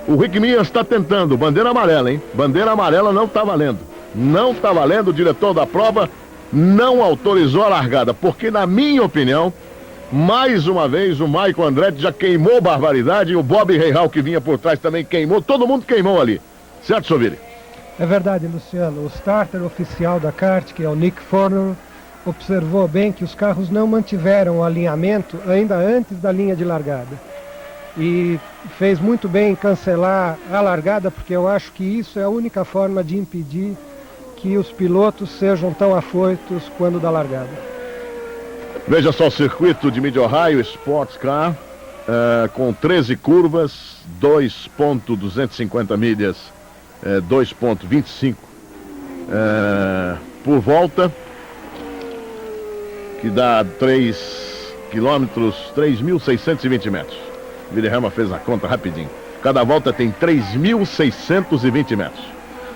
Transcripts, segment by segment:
O Rick Mears está tentando, bandeira amarela, hein? Bandeira amarela não está valendo. Não está valendo, o diretor da prova não autorizou a largada, porque na minha opinião, mais uma vez o Michael Andretti já queimou barbaridade e o Bob Rahal que vinha por trás também queimou, todo mundo queimou ali. Certo, Soville? É verdade, Luciano. O starter oficial da kart, que é o Nick Forner, observou bem que os carros não mantiveram o alinhamento ainda antes da linha de largada. E fez muito bem em cancelar a largada, porque eu acho que isso é a única forma de impedir que os pilotos sejam tão afoitos quando da largada. Veja só o circuito de Mid-Ohio Sports Car, com 13 curvas, 2.250 milhas, 2.25 por volta, que dá 3 quilômetros, 3.620 metros. Wilhelm fez a conta rapidinho. Cada volta tem 3.620 metros.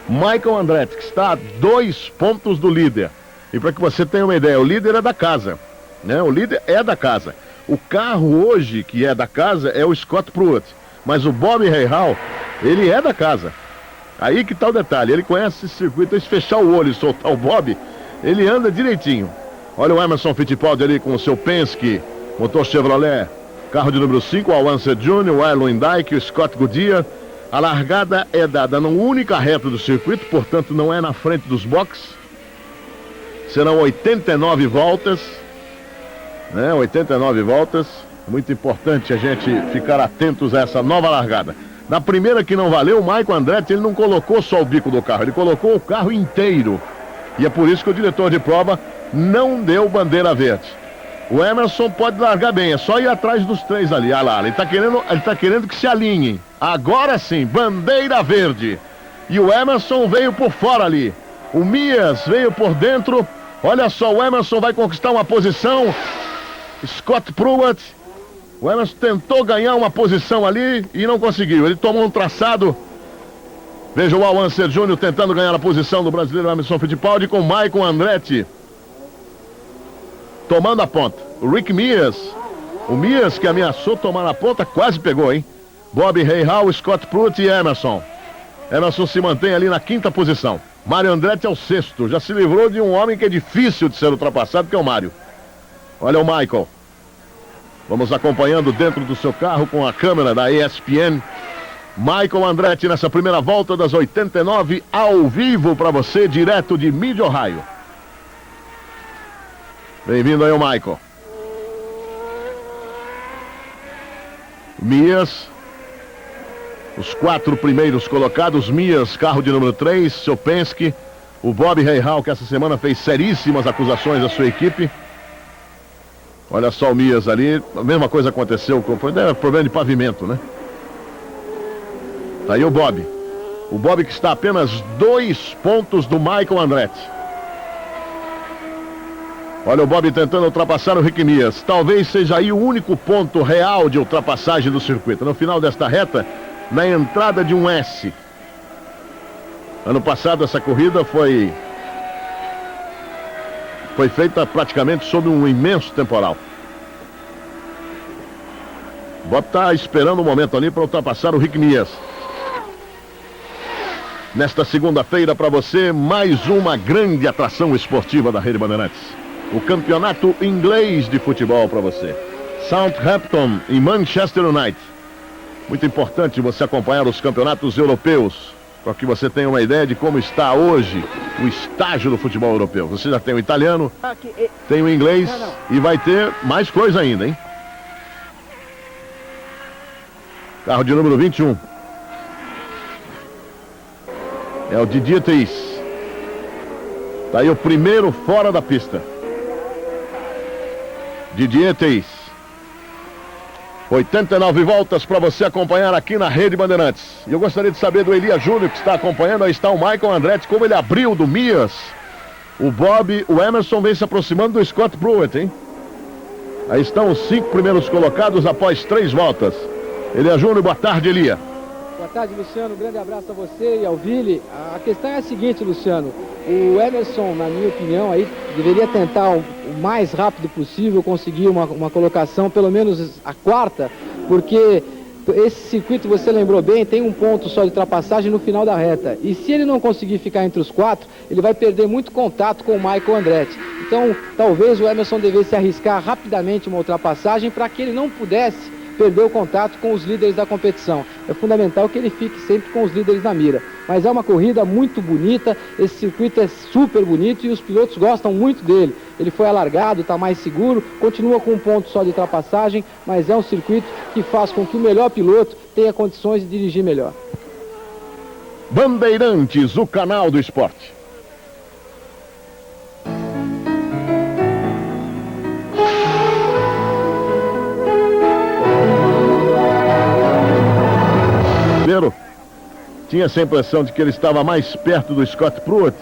Michael Andretti, que está a 2 pontos do líder. E para que você tenha uma ideia, o líder é da casa, né? O líder é da casa. O carro hoje que é da casa é o Scott Pruitt, mas o Bob Rahal, ele é da casa. Aí que está o detalhe, ele conhece esse circuito, se fechar o olho e soltar o Bob, ele anda direitinho. Olha o Emerson Fittipaldi ali com o seu Penske, motor Chevrolet, carro de número 5, o Alonso Jr., o Erwin Dyke, o Scott Goodyear. A largada é dada na única reta do circuito, portanto não é na frente dos boxes. Serão 89 voltas, né? 89 voltas. Muito importante a gente ficar atentos a essa nova largada. Na primeira que não valeu, o Michael Andretti, ele não colocou só o bico do carro, ele colocou o carro inteiro. E é por isso que o diretor de prova não deu bandeira verde. O Emerson pode largar bem, é só ir atrás dos três ali. Olha lá, ele tá querendo que se alinhem. Agora sim, bandeira verde. E o Emerson veio por fora ali. O Mears veio por dentro. Olha só, o Emerson vai conquistar uma posição. Scott Pruitt. O Emerson tentou ganhar uma posição ali e não conseguiu. Ele tomou um traçado. Veja o Alonso Jr. tentando ganhar a posição do brasileiro Emerson Fittipaldi com Michael Andretti tomando a ponta. O Rick Mears, o Mears que ameaçou tomar a ponta, quase pegou, hein? Bob Rahal, Scott Pruitt e Emerson. Emerson se mantém ali na 5ª posição. Mário Andretti é o 6º. Já se livrou de um homem que é difícil de ser ultrapassado, que é o Mário. Olha o Michael. Vamos acompanhando dentro do seu carro com a câmera da ESPN. Michael Andretti nessa primeira volta das 89, ao vivo para você, direto de Mid-Ohio. Bem-vindo aí o Michael. Mears, os 4 primeiros colocados. Mears, carro de número 3, seu Penske. O Bob Rahal, que essa semana fez seríssimas acusações à sua equipe. Olha só o Mears ali, a mesma coisa aconteceu com problema de pavimento, né? Tá aí o Bob. O Bob que está a apenas 2 pontos do Michael Andretti. Olha o Bob tentando ultrapassar o Rick Mears. Talvez seja aí o único ponto real de ultrapassagem do circuito. No final desta reta, na entrada de um S. Ano passado essa corrida foi feita praticamente sob um imenso temporal. O Bob está esperando um momento ali para ultrapassar o Rick Mears. Nesta segunda-feira para você, mais uma grande atração esportiva da Rede Bandeirantes. O campeonato inglês de futebol para você. Southampton e Manchester United. Muito importante você acompanhar os campeonatos europeus, para que você tenha uma ideia de como está hoje o estágio do futebol europeu. Você já tem o italiano, tem o inglês e vai ter mais coisa ainda, hein? Carro de número 21. É o Didier Theis. Tá aí o primeiro fora da pista. Didier Theis. 89 voltas para você acompanhar aqui na Rede Bandeirantes. E eu gostaria de saber do Elias Júnior, que está acompanhando. Aí está o Michael Andretti, como ele abriu do Mears. O Bob, o Emerson vem se aproximando do Scott Pruitt, hein? Aí estão os 5 primeiros colocados após 3 voltas. Elias Júnior, boa tarde, Elia. Boa tarde, Luciano. Um grande abraço a você e ao Vili. A questão é a seguinte, Luciano. O Emerson, na minha opinião, aí deveria tentar o mais rápido possível conseguir uma colocação, pelo menos a 4ª, porque Esse circuito, você lembrou bem, tem um ponto só de ultrapassagem no final da reta. E se ele não conseguir ficar entre os 4, ele vai perder muito contato com o Michael Andretti. Então, talvez o Emerson devesse arriscar rapidamente uma ultrapassagem para que ele não pudesse perder o contato com os líderes da competição. É fundamental que ele fique sempre com os líderes na mira. Mas é uma corrida muito bonita, esse circuito é super bonito e os pilotos gostam muito dele. Ele foi alargado, está mais seguro, continua com um ponto só de ultrapassagem, mas é um circuito que faz com que o melhor piloto tenha condições de dirigir melhor. Bandeirantes, o canal do esporte. Tinha essa impressão de que ele estava mais perto do Scott Pruitt.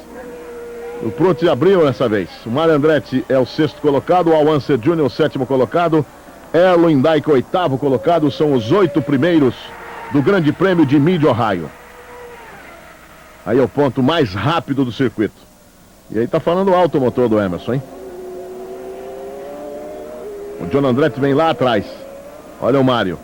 O Pruitt abriu dessa vez. O Mario Andretti é o 6º colocado, o Al Unser Jr. o 7º colocado, Erwin Dyke o 8º colocado. São os 8 primeiros do Grande Prêmio de Mid-Ohio. Aí é o ponto mais rápido do circuito. E aí tá falando alto o motor do Emerson, hein? O John Andretti vem lá atrás. Olha o Mário.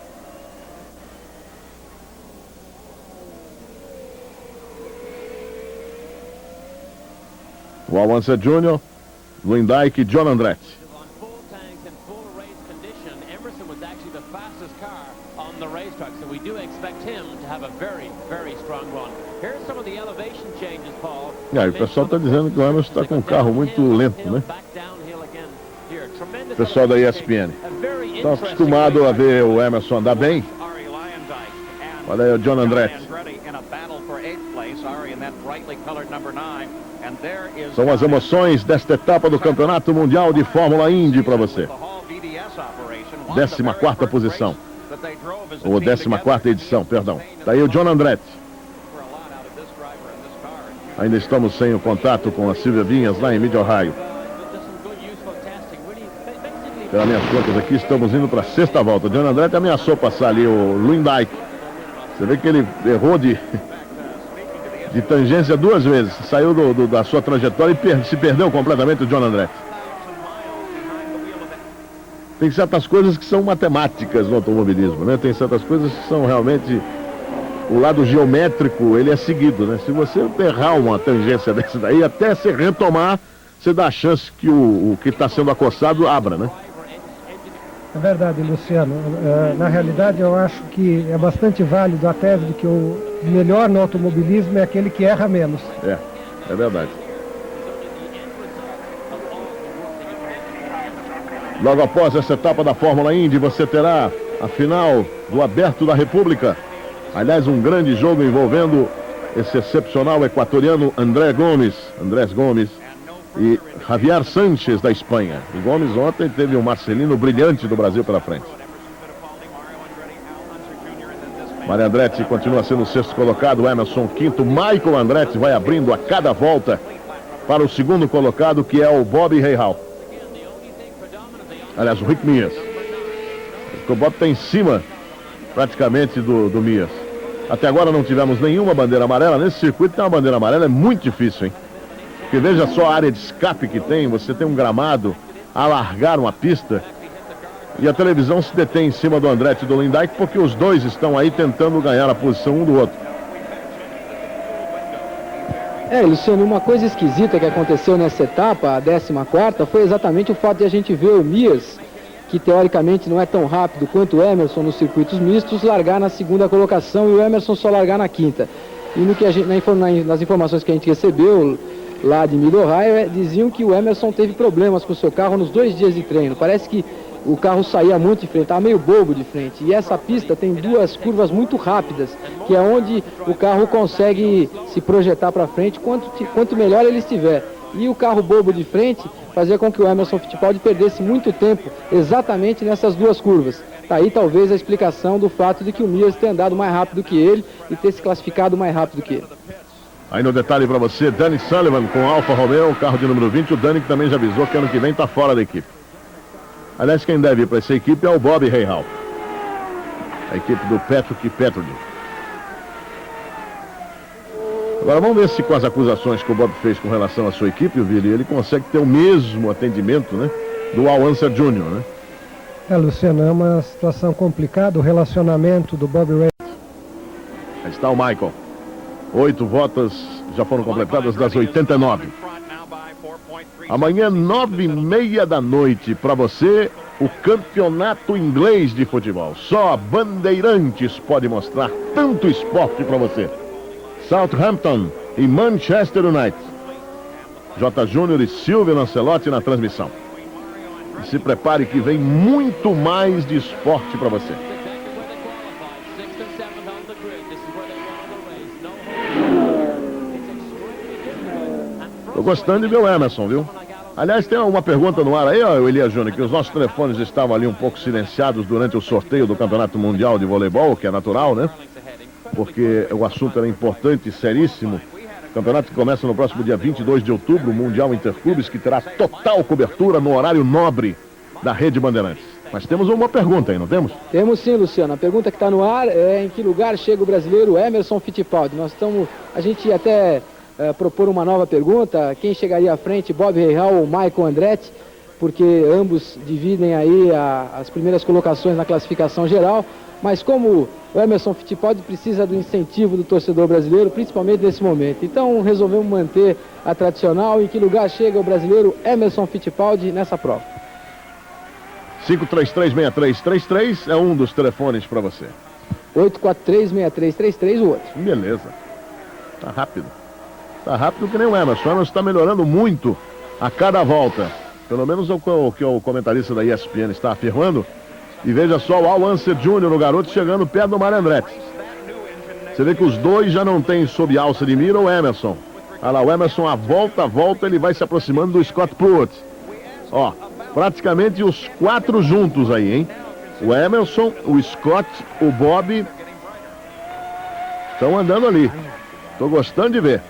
O Al Unser Jr., Erwin Dyke e John Andretti. E aí, o pessoal está dizendo que o Emerson está com um carro muito lento, né? O pessoal da ESPN está acostumado a ver o Emerson andar bem. Olha aí o John Andretti. São as emoções desta etapa do Campeonato Mundial de Fórmula Indy para você. 14ª posição. Ou 14ª edição, perdão. Está aí o John Andretti. Ainda estamos sem o contato com a Silvia Vinhas lá em Mid-Ohio. Pelas minhas contas aqui, estamos indo para a 6ª volta. O John Andretti ameaçou passar ali o Erwin Dyke. Você vê que ele errou de tangência 2 vezes. Saiu da sua trajetória e se perdeu completamente o John Andretti. Tem certas coisas que são matemáticas no automobilismo, né? Tem certas coisas que são realmente... O lado geométrico, ele é seguido, né? Se você errar uma tangência dessa daí, até se retomar, você dá a chance que o que está sendo acossado abra, né? É verdade, Luciano. Na realidade, eu acho que é bastante válido a tese de que o melhor no automobilismo é aquele que erra menos. É verdade. Logo após essa etapa da Fórmula Indy, você terá a final do Aberto da República. Aliás, um grande jogo envolvendo esse excepcional equatoriano Andrés Gomes e Javier Sánchez da Espanha. O Gomes ontem teve um Marcelino brilhante do Brasil pela frente. Mario Andretti continua sendo o 6º colocado, Emerson 5º, Michael Andretti vai abrindo a cada volta para o 2º colocado, que é o Bobby Rahal. Aliás, o Rick Mears. O Bob está em cima praticamente do Mears. Até agora não tivemos nenhuma bandeira amarela. Nesse circuito tem uma bandeira amarela, é muito difícil, hein? Porque veja só a área de escape que tem. Você tem um gramado, alargar uma pista, e a televisão se detém em cima do Andretti e do Erwin Dyke, porque os dois estão aí tentando ganhar a posição um do outro. Luciano, uma coisa esquisita que aconteceu nessa etapa, a 14ª, foi exatamente o fato de a gente ver o Mears, que teoricamente não é tão rápido quanto o Emerson nos circuitos mistos, largar na 2ª colocação e o Emerson só largar na 5ª. E no que nas informações que a gente recebeu lá de Mid-Ohio, diziam que o Emerson teve problemas com o seu carro nos 2 dias de treino. Parece que o carro saía muito de frente, estava meio bobo de frente. E essa pista tem 2 curvas muito rápidas, que é onde o carro consegue se projetar para frente quanto melhor ele estiver. E o carro bobo de frente fazia com que o Emerson Fittipaldi perdesse muito tempo exatamente nessas 2 curvas. Tá aí talvez a explicação do fato de que o Mears ter andado mais rápido que ele e ter se classificado mais rápido que ele. Aí no detalhe para você, Danny Sullivan com Alfa Romeo, carro de número 20. O Danny que também já avisou que ano que vem está fora da equipe. Aliás, quem deve ir para essa equipe é o Bobby Rahal, a equipe do Patrick Petrovic. Agora vamos ver se com as acusações que o Bob fez com relação à sua equipe, ele consegue ter o mesmo atendimento, né, do Al Unser Jr., né? Luciano, é uma situação complicada o relacionamento do Bobby Ray. Aí está o Michael. 8 voltas já foram completadas das 89. Amanhã, 9h30 da noite, para você, o campeonato inglês de futebol. Só a Bandeirantes pode mostrar tanto esporte para você. Southampton e Manchester United. J. Júnior e Silvio Lancelotti na transmissão. E se prepare que vem muito mais de esporte para você. Tô gostando de ver o Emerson, viu? Aliás, tem uma pergunta no ar aí, ó, Elias Júnior, que os nossos telefones estavam ali um pouco silenciados durante o sorteio do Campeonato Mundial de Voleibol, que é natural, né? Porque o assunto era importante e seríssimo. O campeonato que começa no próximo dia 22 de outubro, o Mundial Interclubes, que terá total cobertura no horário nobre da Rede Bandeirantes. Mas temos uma pergunta aí, não temos? Temos sim, Luciano. A pergunta que está no ar é em que lugar chega o brasileiro Emerson Fittipaldi. A gente até propor uma nova pergunta, quem chegaria à frente, Bob Rahal ou Michael Andretti, porque ambos dividem aí as primeiras colocações na classificação geral, mas como o Emerson Fittipaldi precisa do incentivo do torcedor brasileiro, principalmente nesse momento. Então resolvemos manter a tradicional. Em que lugar chega o brasileiro Emerson Fittipaldi nessa prova? 533-6333 é um dos telefones para você. 843-6333 o outro. Beleza. Tá rápido. Tá rápido que nem o Emerson. O Emerson está melhorando muito a cada volta. Pelo menos é o que o comentarista da ESPN está afirmando. E veja só o Al Unser Jr., o garoto, chegando perto do Mário Andretti. Você vê que os dois já não têm sob alça de mira o Emerson. Olha lá, o Emerson, a volta, ele vai se aproximando do Scott Pruitt. Ó, praticamente os 4 juntos aí, hein? O Emerson, o Scott, o Bob estão andando ali. Tô gostando de ver.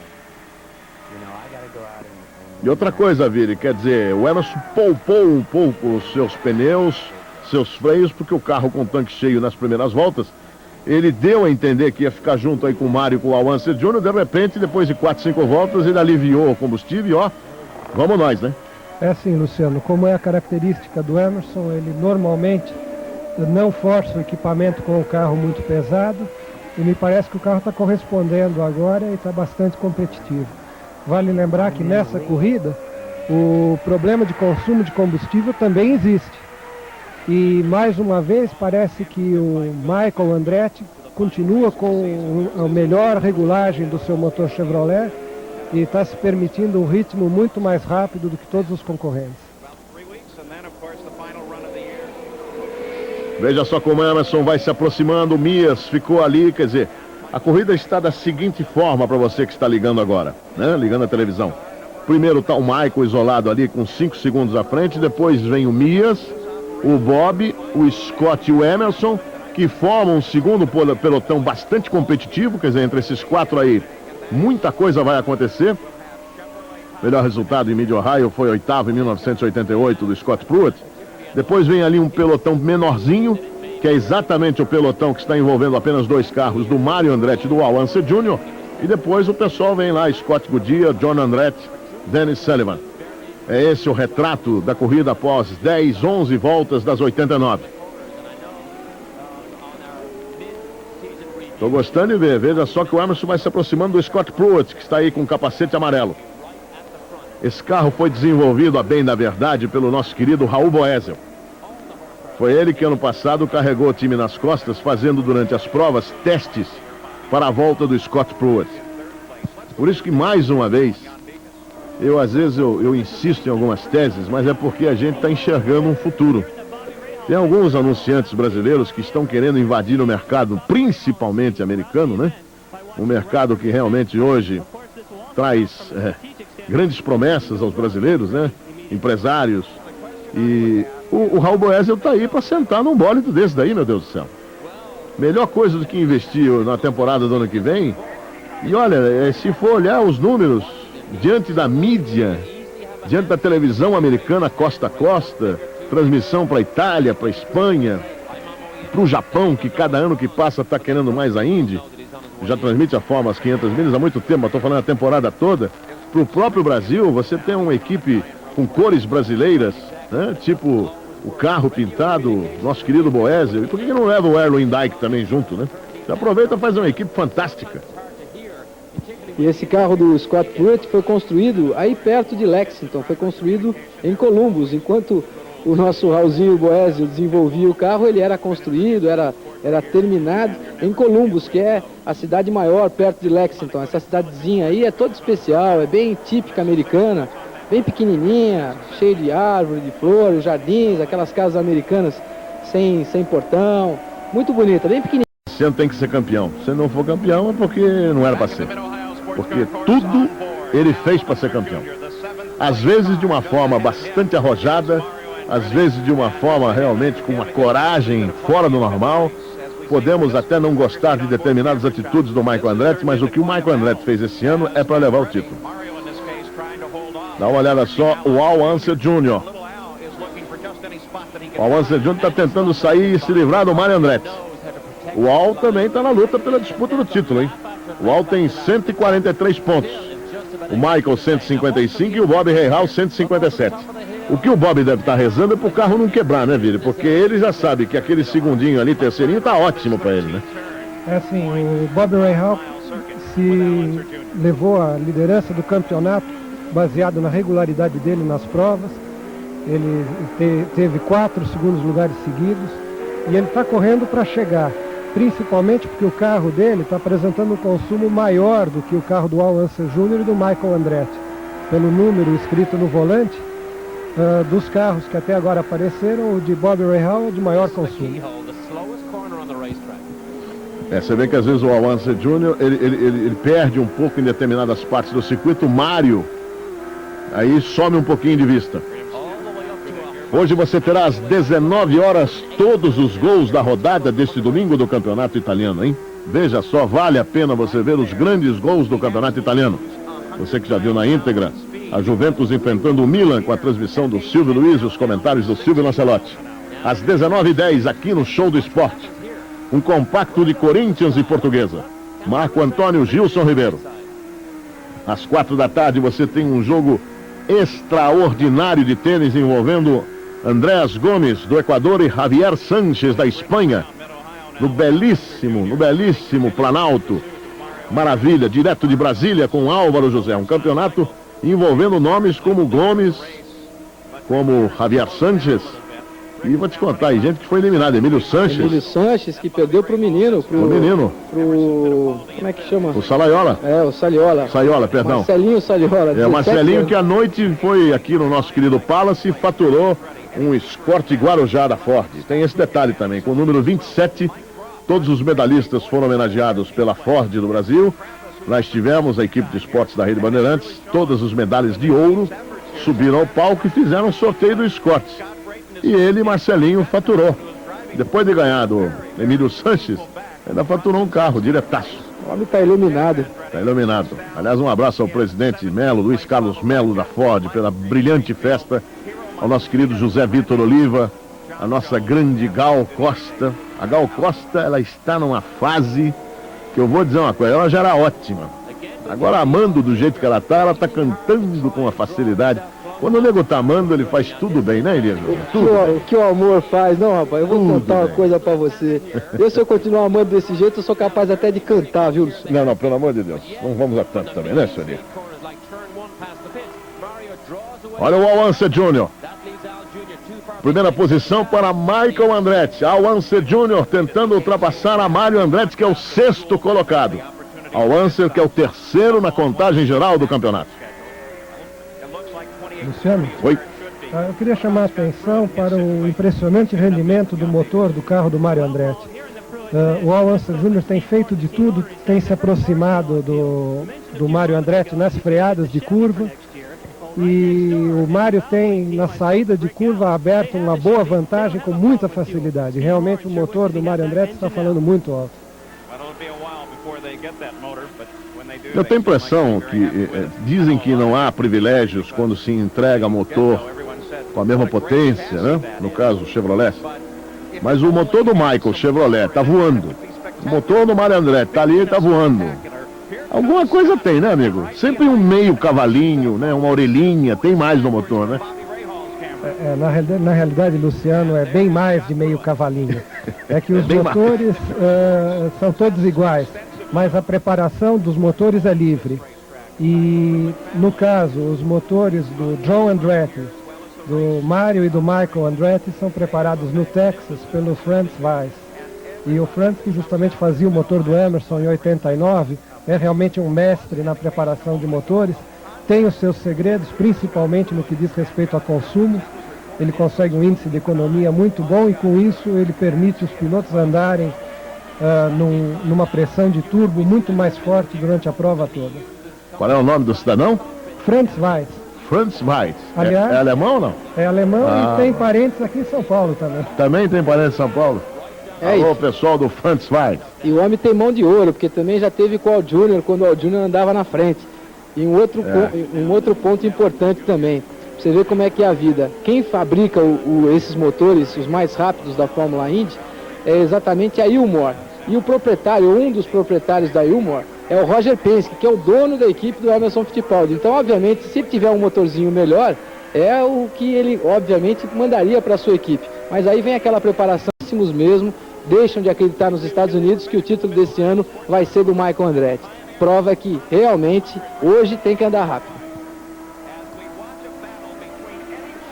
E outra coisa, Vire, quer dizer, o Emerson poupou um pouco os seus pneus, seus freios, porque o carro com o tanque cheio nas primeiras voltas, ele deu a entender que ia ficar junto aí com o Mário e com o Al Unser Jr., de repente, depois de 4, 5 voltas, ele aliviou o combustível e ó, vamos nós, né? É sim, Luciano, como é a característica do Emerson, ele normalmente não força o equipamento com o carro muito pesado, e me parece que o carro está correspondendo agora e está bastante competitivo. Vale lembrar que nessa corrida, o problema de consumo de combustível também existe. E mais uma vez parece que o Michael Andretti continua com a melhor regulagem do seu motor Chevrolet e está se permitindo um ritmo muito mais rápido do que todos os concorrentes. Veja só como o Emerson vai se aproximando, o Mias ficou ali, quer dizer, a corrida está da seguinte forma para você que está ligando agora, né? Ligando a televisão. Primeiro está o Michael isolado ali com 5 segundos à frente, depois vem o Mias, o Bob, o Scott e o Emerson, que formam um segundo pelotão bastante competitivo, quer dizer, entre esses 4 aí, muita coisa vai acontecer. Melhor resultado em Mid-Ohio foi 8º em 1988 do Scott Pruitt. Depois vem ali um pelotão menorzinho, que é exatamente o pelotão que está envolvendo apenas 2 carros do Mário Andretti e do Al Unser Jr. E depois o pessoal vem lá, Scott Goodyear, John Andretti, Dennis Sullivan. É esse o retrato da corrida após 10, 11 voltas das 89. Estou gostando de ver, veja só que o Emerson vai se aproximando do Scott Pruitt, que está aí com o capacete amarelo. Esse carro foi desenvolvido, a bem da verdade, pelo nosso querido Raul Boesel. Foi ele que ano passado carregou o time nas costas, fazendo durante as provas testes para a volta do Scott Pruitt. Por isso que mais uma vez, às vezes eu insisto em algumas teses, mas é porque a gente está enxergando um futuro. Tem alguns anunciantes brasileiros que estão querendo invadir o mercado, principalmente americano, né? Um mercado que realmente hoje traz grandes promessas aos brasileiros, né? Empresários. E o Raul Boesel está aí para sentar num bólido desse daí, meu Deus do céu. Melhor coisa do que investir na temporada do ano que vem. E olha, se for olhar os números diante da mídia, diante da televisão americana costa a costa, transmissão para a Itália, para a Espanha, para o Japão, que cada ano que passa está querendo mais a Indy, já transmite a forma as 500 milhas há muito tempo, estou falando a temporada toda. Para o próprio Brasil, você tem uma equipe com cores brasileiras, né? Tipo o carro pintado, nosso querido Boésio. E por que não leva o Erwin Dyke também junto, né? Você aproveita e faz uma equipe fantástica. E esse carro do Scott Pruitt foi construído aí perto de Lexington, foi construído em Columbus. Enquanto o nosso Raulzinho Boésio desenvolvia o carro, ele era construído, era terminado em Columbus, que é a cidade maior perto de Lexington. Essa cidadezinha aí é toda especial, é bem típica americana, bem pequenininha, cheia de árvore, de flores, jardins, aquelas casas americanas sem portão, muito bonita, bem pequenininha. Esse ano tem que ser campeão. Se não for campeão é porque não era para ser. Porque tudo ele fez para ser campeão. Às vezes de uma forma bastante arrojada, às vezes de uma forma realmente com uma coragem fora do normal. Podemos até não gostar de determinadas atitudes do Michael Andretti, mas o que o Michael Andretti fez esse ano é para levar o título. Dá uma olhada só, o Al Unser Jr. O Al Unser Jr. está tentando sair e se livrar do Mario Andretti. O Al também está na luta pela disputa do título, hein? O Al tem 143 pontos. O Michael 155 e o Bob Rahal 157. O que o Bob deve estar rezando é pro carro não quebrar, né, Vili? Porque ele já sabe que aquele segundinho ali, terceirinho, tá ótimo para ele, né? É assim, o Bob Rahal se levou a liderança do campeonato baseado na regularidade dele nas provas. Ele teve 4 segundos lugares seguidos e ele está correndo para chegar, principalmente porque o carro dele está apresentando um consumo maior do que o carro do Al Unser Jr. e do Michael Andretti. Pelo número escrito no volante, dos carros que até agora apareceram, o de Bob Rahal é de maior consumo. Você vê que às vezes o Al Unser Jr. ele perde um pouco em determinadas partes do circuito. O Mário aí some um pouquinho de vista. Hoje você terá às 19 horas todos os gols da rodada deste domingo do campeonato italiano, hein? Veja só, vale a pena você ver os grandes gols do campeonato italiano. Você que já viu na íntegra a Juventus enfrentando o Milan com a transmissão do Silvio Luiz e os comentários do Silvio Lancelotti. Às 19h10 aqui no Show do Esporte, um compacto de Corinthians e Portuguesa. Marco Antônio Gilson Ribeiro. Às 4 da tarde você tem um jogo extraordinário de tênis envolvendo Andrés Gomes do Equador e Javier Sánchez da Espanha, no belíssimo Planalto. Maravilha, direto de Brasília com Álvaro José. Um campeonato envolvendo nomes como Gomes, como Javier Sánchez. E vou te contar aí, gente que foi eliminado. Emílio Sanches, que perdeu pro menino. Como é que chama? O Salaiola. O Saliola. Saiola, perdão. Marcelinho Saliola. O Marcelinho que à noite foi aqui no nosso querido Palace e faturou um Escort Guarujá da Ford. Tem esse detalhe também, com o número 27, todos os medalhistas foram homenageados pela Ford do Brasil. Lá estivemos, a equipe de esportes da Rede Bandeirantes, todas as medalhas de ouro subiram ao palco e fizeram um sorteio do Escort. E ele, Marcelinho, faturou. Depois de ganhar do Emílio Sanches, ainda faturou um carro, diretaço. O homem está iluminado. Está iluminado. Aliás, um abraço ao presidente Melo, Luiz Carlos Melo da Ford, pela brilhante festa. Ao nosso querido José Vitor Oliva, a nossa grande Gal Costa. A Gal Costa, ela está numa fase que eu vou dizer uma coisa, ela já era ótima. Agora, amando do jeito que ela está cantando com uma facilidade. Quando o nego tá amando, ele faz tudo bem, né, Elias? O que o amor faz, não, rapaz, eu vou contar uma coisa pra você. Se eu continuar amando desse jeito, eu sou capaz até de cantar, viu, Luciano? Não, pelo amor de Deus, não vamos a tanto também, né, senhor Elias? Olha o Al Unser Jr. Primeira posição para Michael Andretti. Al Unser Jr. tentando ultrapassar a Mario Andretti, que é o 6º colocado. Al Unser, que é o 3º na contagem geral do campeonato. Luciano? Oi. Eu queria chamar a atenção para o impressionante rendimento do motor do carro do Mario Andretti. O Al Unser Jr. tem feito de tudo, tem se aproximado do Mario Andretti nas freadas de curva. E o Mário tem, na saída de curva, aberto uma boa vantagem com muita facilidade. Realmente o motor do Mario Andretti está falando muito alto. Eu tenho a impressão que dizem que não há privilégios quando se entrega motor com a mesma potência, né? No caso, o Chevrolet. Mas o motor do Michael Chevrolet está voando. O motor do Mario Andretti está ali e está voando. Alguma coisa tem, né, amigo? Sempre um meio cavalinho, né? Uma orelhinha, tem mais no motor, né? Na realidade, Luciano, é bem mais de meio cavalinho. É que os motores são todos iguais, mas a preparação dos motores é livre. E, no caso, os motores do John Andretti, do Mário e do Michael Andretti são preparados no Texas pelo Franz Weiss. E o Franz, que justamente fazia o motor do Emerson em 89, é realmente um mestre na preparação de motores, tem os seus segredos, principalmente no que diz respeito a consumo. Ele consegue um índice de economia muito bom e com isso ele permite os pilotos andarem numa pressão de turbo muito mais forte durante a prova toda. Qual é o nome do cidadão? Franz Weiss. Franz Weiss. Aliás, é alemão ou não? É alemão e tem parentes aqui em São Paulo também. Também tem parentes em São Paulo? Alô, pessoal do Franz Weiss. E o homem tem mão de ouro, porque também já teve com o Al Júnior, quando o Al Júnior andava na frente. E um outro ponto importante também, pra você ver como é que é a vida. Quem fabrica esses motores, os mais rápidos da Fórmula Indy, é exatamente a Ilmor. E o proprietário, um dos proprietários da Ilmor, é o Roger Penske, que é o dono da equipe do Emerson Fittipaldi. Então, obviamente, se ele tiver um motorzinho melhor, é o que ele, obviamente, mandaria para a sua equipe. Mas aí vem aquela preparação, mesmo, deixam de acreditar nos Estados Unidos que o título desse ano vai ser do Michael Andretti. Prova que, realmente, hoje tem que andar rápido.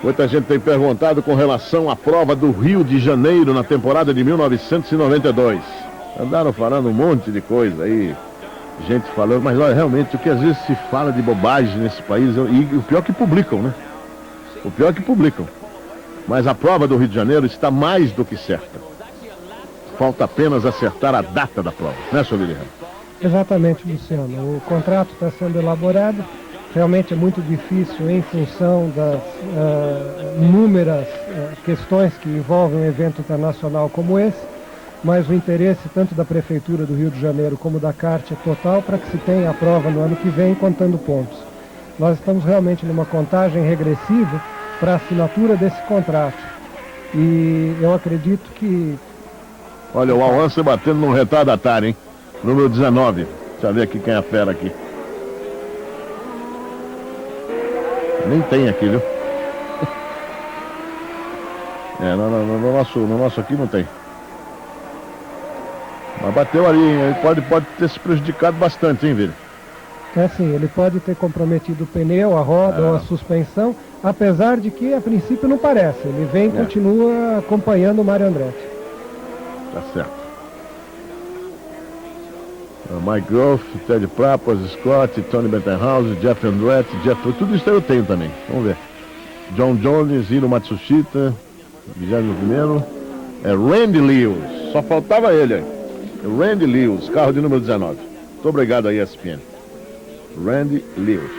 Muita gente tem perguntado com relação à prova do Rio de Janeiro na temporada de 1992. Andaram falando um monte de coisa aí, gente falando, mas olha, realmente o que às vezes se fala de bobagem nesse país, e o pior é que publicam, né? O pior é que publicam. Mas a prova do Rio de Janeiro está mais do que certa. Falta apenas acertar a data da prova, né, Sr. Guilherme? Exatamente, Luciano. O contrato está sendo elaborado. Realmente é muito difícil em função das inúmeras questões que envolvem um evento internacional como esse, mas o interesse tanto da Prefeitura do Rio de Janeiro como da CART é total para que se tenha a prova no ano que vem contando pontos. Nós estamos realmente numa contagem regressiva para a assinatura desse contrato. E eu acredito que... Olha, o Alonso batendo num retardatário, hein? Número 19. Deixa eu ver aqui quem é a fera aqui. Nem tem aqui, viu? No nosso aqui não tem. Mas bateu ali, hein? Ele pode ter se prejudicado bastante, hein, Vili? É sim, ele pode ter comprometido o pneu, a roda ou a suspensão, apesar de que a princípio não parece. Ele vem e continua acompanhando o Mário Andretti. Tá certo. Mike Groff, Ted Prapas, Scott, Tony Bettenhausen, Jeff Andretti, tudo isso eu tenho também. Vamos ver. John Jones, Hiro Matsushita, 21º. É Randy Lewis. Só faltava ele aí. Randy Lewis, carro de número 19. Muito obrigado aí, ESPN. Randy Lewis.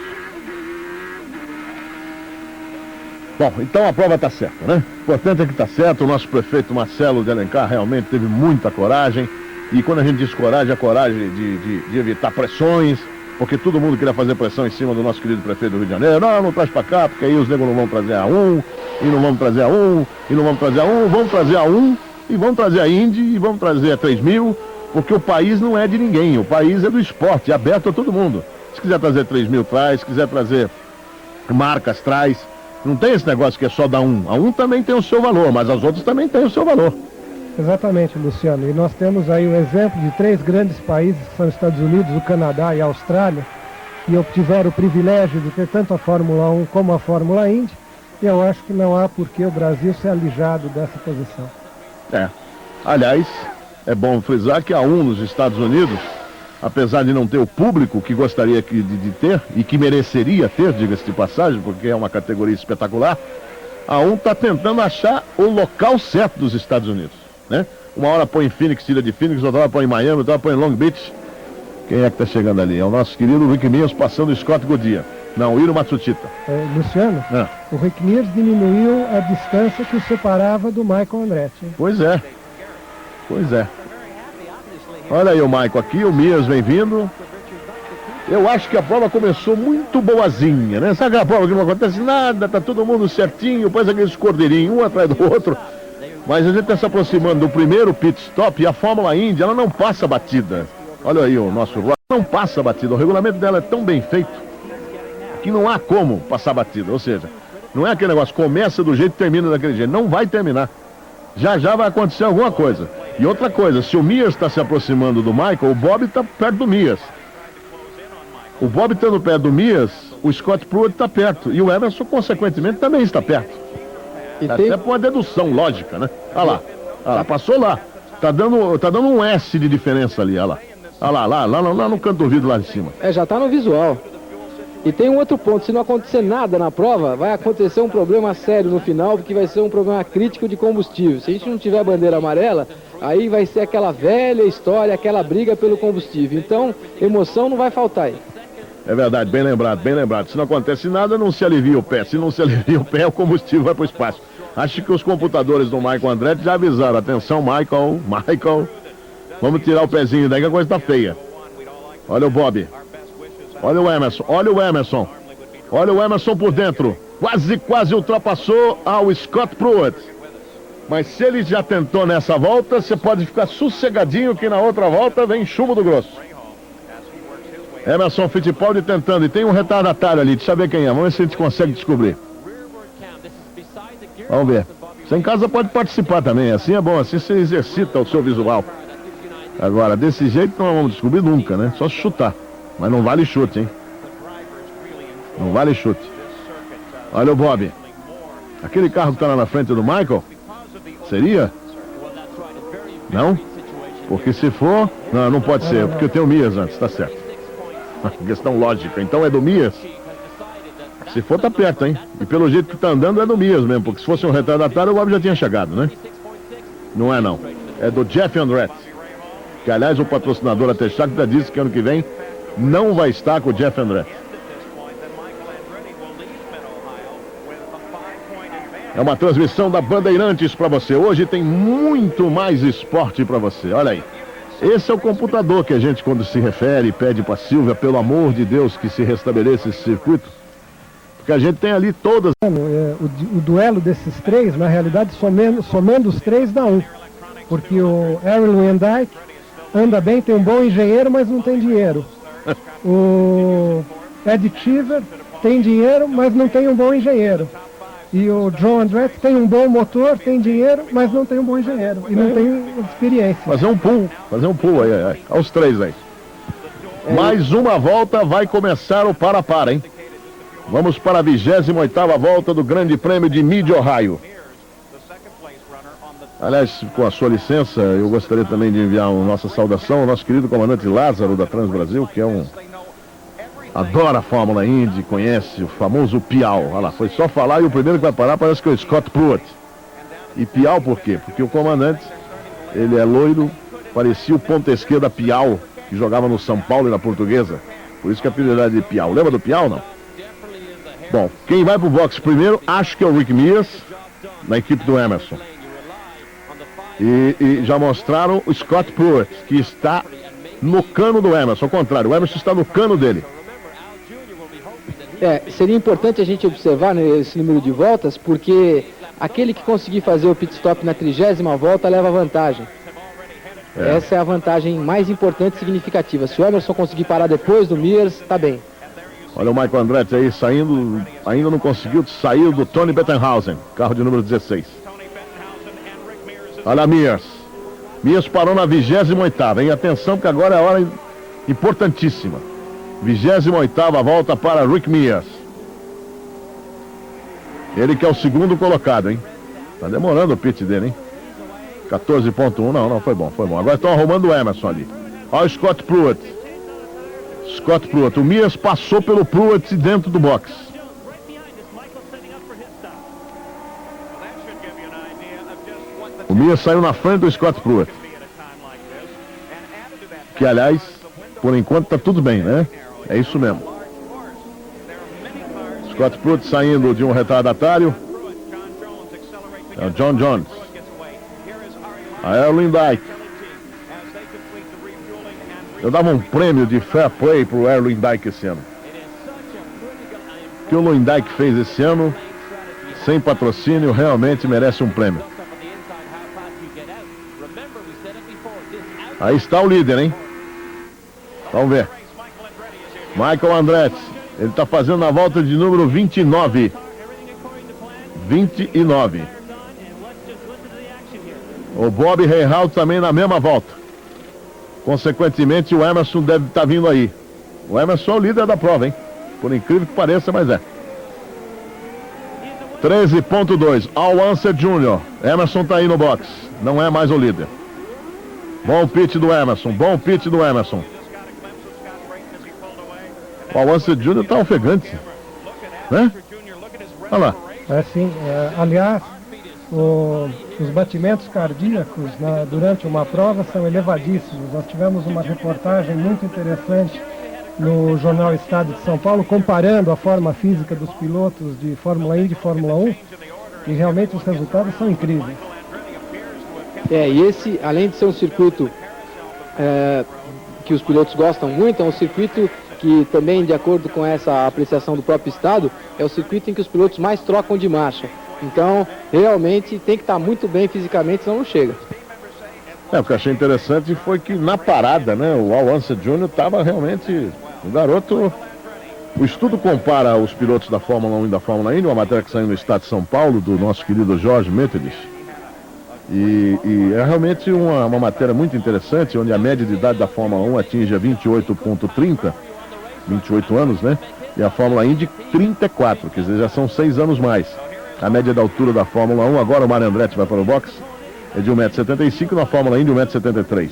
Bom, então a prova está certa, né? O importante é que está certo. O nosso prefeito Marcelo de Alencar realmente teve muita coragem. E quando a gente diz coragem, a coragem de evitar pressões, porque todo mundo queria fazer pressão em cima do nosso querido prefeito do Rio de Janeiro. Não traz pra cá, porque aí os negros não vão trazer a 1, e não vamos trazer a 1, e não vamos trazer a 1, vamos trazer a 1, e vamos trazer a Indy, e vamos trazer a 3.000, porque o país não é de ninguém, o país é do esporte, é aberto a todo mundo. Se quiser trazer 3.000, traz, se quiser trazer marcas, traz. Não tem esse negócio que é só da 1. A 1 também tem o seu valor, mas as outras também têm o seu valor. Exatamente, Luciano. E nós temos aí o exemplo de 3 grandes países, que são os Estados Unidos, o Canadá e a Austrália, que obtiveram o privilégio de ter tanto a Fórmula 1 como a Fórmula Indy, e eu acho que não há por que o Brasil ser alijado dessa posição. Aliás, é bom frisar que a 1 nos Estados Unidos, apesar de não ter o público que gostaria de ter, e que mereceria ter, diga-se de passagem, porque é uma categoria espetacular, a 1 está tentando achar o local certo dos Estados Unidos. Né? Uma hora põe em Phoenix, tira de Phoenix, outra hora põe em Miami, outra hora põe em Long Beach. Quem é que está chegando ali? É o nosso querido Rick Mears passando o Scott Goodyear. Não, o Hiro Matsushita. Luciano, o Rick Mears diminuiu a distância que o separava do Michael Andretti. Pois é. Olha aí o Michael aqui, o Mears vem vindo. Eu acho que a prova começou muito boazinha, né? Sabe aquela prova que não acontece nada, tá todo mundo certinho, depois aqueles cordeirinhos, um atrás do outro. Mas a gente está se aproximando do primeiro pit stop e a Fórmula Indy, ela não passa batida. Olha aí o nosso Ross, não passa batida. O regulamento dela é tão bem feito que não há como passar batida. Ou seja, Não é aquele negócio, começa do jeito e termina daquele jeito. Não vai terminar. Já já vai acontecer alguma coisa. E outra coisa, se o Mears está se aproximando do Michael, o Bob está perto do Mears. O Bob estando perto do Mears, o Scott Pruitt está perto. E o Emerson, consequentemente, também está perto. Até por uma dedução lógica, né? Olha lá, passou lá. Tá dando um S de diferença ali, olha lá. Lá no canto do vidro lá de cima. Já tá no visual. E tem um outro ponto, se não acontecer nada na prova, vai acontecer um problema sério no final, porque vai ser um problema crítico de combustível. Se a gente não tiver a bandeira amarela, aí vai ser aquela velha história, aquela briga pelo combustível. Então, emoção não vai faltar aí. É verdade, bem lembrado, bem lembrado. Se não acontece nada, não se alivia o pé. Se não se alivia o pé, o combustível vai para o espaço. Acho que os computadores do Michael Andretti já avisaram. Atenção, Michael. Vamos tirar o pezinho daí que a coisa tá feia. Olha o Bob. Olha o Emerson. Olha o Emerson por dentro. Quase ultrapassou ao Scott Pruitt. Mas se ele já tentou nessa volta, você pode ficar sossegadinho que na outra volta vem chumbo do grosso. Emerson Fittipaldi tentando, e tem um retardatário ali, deixa eu ver quem é, vamos ver se a gente consegue descobrir. Vamos ver. Você em casa pode participar também, assim é bom, assim você exercita o seu visual. Agora, desse jeito não vamos descobrir nunca, né? Só se chutar. Mas não vale chute, hein? Não vale chute. Olha o Bob. Aquele carro que tá lá na frente do Michael, seria? Não? Porque se for, não pode ser, porque tem o Mears antes, tá certo. Questão lógica, então é do Mears. Se for, tá perto, hein? E pelo jeito que tá andando é do Mears mesmo, porque se fosse um retardatário o Bob já tinha chegado, né? Não é não, é do Jeff Andretti, que aliás o patrocinador até já disse que ano que vem não vai estar com o Jeff Andretti. É uma transmissão da Bandeirantes para você. Hoje tem muito mais esporte para você, olha aí. Esse é o computador que a gente, quando se refere, pede para Silvia, pelo amor de Deus, que se restabeleça esse circuito. Porque a gente tem ali todas... O duelo desses três, na realidade, somando os três dá um. Porque o Aaron Lewandike anda bem, tem um bom engenheiro, mas não tem dinheiro. O Ed Cheever tem dinheiro, mas não tem um bom engenheiro. E o John Andretti tem um bom motor, tem dinheiro, mas não tem um bom engenheiro. E não tem experiência. Fazer um pulo aí. Aos três aí. Mais uma volta, vai começar o para-para, hein? Vamos para a 28ª volta do Grande Prêmio de Mid-Ohio. Aliás, com a sua licença, eu gostaria também de enviar uma nossa saudação ao nosso querido comandante Lázaro da Transbrasil, que é adora a Fórmula Indy, conhece o famoso Piau. Olha lá, foi só falar e o primeiro que vai parar parece que é o Scott Pruitt. E Piau por quê? Porque o comandante, ele é loiro, parecia o ponta esquerda Piau, que jogava no São Paulo e na Portuguesa. Por isso que a apelidade de Piau. Lembra do Piau, não? Bom, quem vai pro box primeiro, acho que é o Rick Mears, na equipe do Emerson. E já mostraram o Scott Pruitt, que está no cano do Emerson. Ao contrário, o Emerson está no cano dele. Seria importante a gente observar esse número de voltas, porque aquele que conseguir fazer o pit stop na 30ª volta leva vantagem. Essa é a vantagem mais importante e significativa. Se o Emerson conseguir parar depois do Mears, tá bem. Olha o Michael Andretti aí saindo, ainda não conseguiu sair do Tony Bettenhausen, carro de número 16. Olha Mears. Mears parou na 28ª, hein? Atenção, porque agora é a hora importantíssima. 28ª volta para Rick Mears. Ele que é o segundo colocado, hein? Tá demorando o pit dele, hein? 14.1, não, foi bom. Agora estão arrumando o Emerson ali. Olha o Scott Pruitt. O Mears passou pelo Pruitt dentro do box. O Mears saiu na frente do Scott Pruitt. Que, aliás, por enquanto tá tudo bem, né? É isso mesmo. Scott Pruitt saindo de um retardatário. É o John Jones. A Erwin Dyke. Eu dava um prêmio de fair play pro Erwin Dyke esse ano. O que o Erwin Dyke fez esse ano, sem patrocínio, realmente merece um prêmio. Aí está o líder, hein? Vamos ver. Michael Andretti. Ele está fazendo a volta de número 29. 29. O Bob Rahal também na mesma volta. Consequentemente, o Emerson deve estar vindo aí. O Emerson é o líder da prova, hein? Por incrível que pareça, mas é. 13.2. Al Unser Jr. Emerson tá aí no box. Não é mais o líder. Bom pitch do Emerson. Bom pitch do Emerson. O Al Unser Jr. tá ofegante. Né? Olha lá. É sim. Aliás, os batimentos cardíacos durante uma prova são elevadíssimos. Nós tivemos uma reportagem muito interessante no jornal Estado de São Paulo, comparando a forma física dos pilotos de Fórmula 1 e de Fórmula 1, e realmente os resultados são incríveis. E esse, além de ser um circuito que os pilotos gostam muito, é um circuito que também, de acordo com essa apreciação do próprio Estado, é o circuito em que os pilotos mais trocam de marcha. Então, realmente, tem que estar muito bem fisicamente, senão não chega. O que eu achei interessante foi que na parada, né, o Al Unser Jr. estava realmente... O garoto... O estudo compara os pilotos da Fórmula 1 e da Fórmula Indy, uma matéria que saiu no Estado de São Paulo, do nosso querido Jorge Methodist. E é realmente uma matéria muito interessante, onde a média de idade da Fórmula 1 atinge a 28.30, 28 anos, né? E a Fórmula Indy 34, quer dizer, já são 6 anos mais. A média da altura da Fórmula 1, agora o Mário Andretti vai para o box, é de 1,75 m, na Fórmula Indy 1,73 m.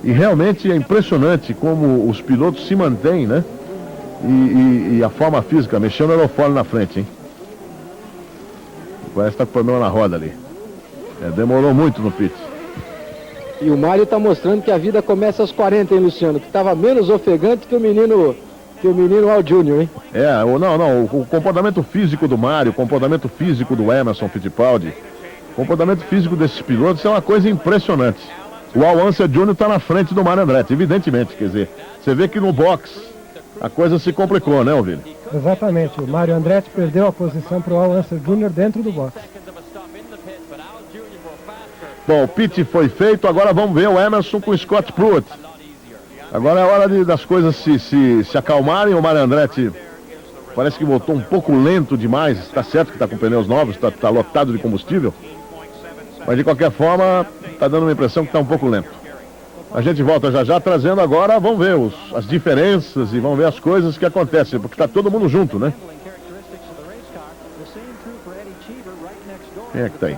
E realmente é impressionante como os pilotos se mantêm, né? E a forma física, mexendo o aerofólio na frente, hein? Parece que tá com problema na roda ali. Demorou muito no pit. E o Mário está mostrando que a vida começa aos 40, hein, Luciano? Que estava menos ofegante que o menino Al Júnior, hein? O comportamento físico do Mário, o comportamento físico do Emerson Fittipaldi, o comportamento físico desses pilotos é uma coisa impressionante. O Al Unser Jr. está na frente do Mário Andretti, evidentemente, quer dizer, você vê que no box a coisa se complicou, né, Ovílio? Exatamente, o Mário Andretti perdeu a posição para o Al Unser Jr. dentro do box. Bom, o pit foi feito, agora vamos ver o Emerson com o Scott Pruitt. Agora é hora das coisas se acalmarem. O Mário Andretti parece que voltou um pouco lento demais. Está certo que está com pneus novos, está lotado de combustível. Mas de qualquer forma, está dando uma impressão que está um pouco lento. A gente volta já trazendo agora, vamos ver as diferenças e vamos ver as coisas que acontecem, porque está todo mundo junto, né? Quem é que tá aí?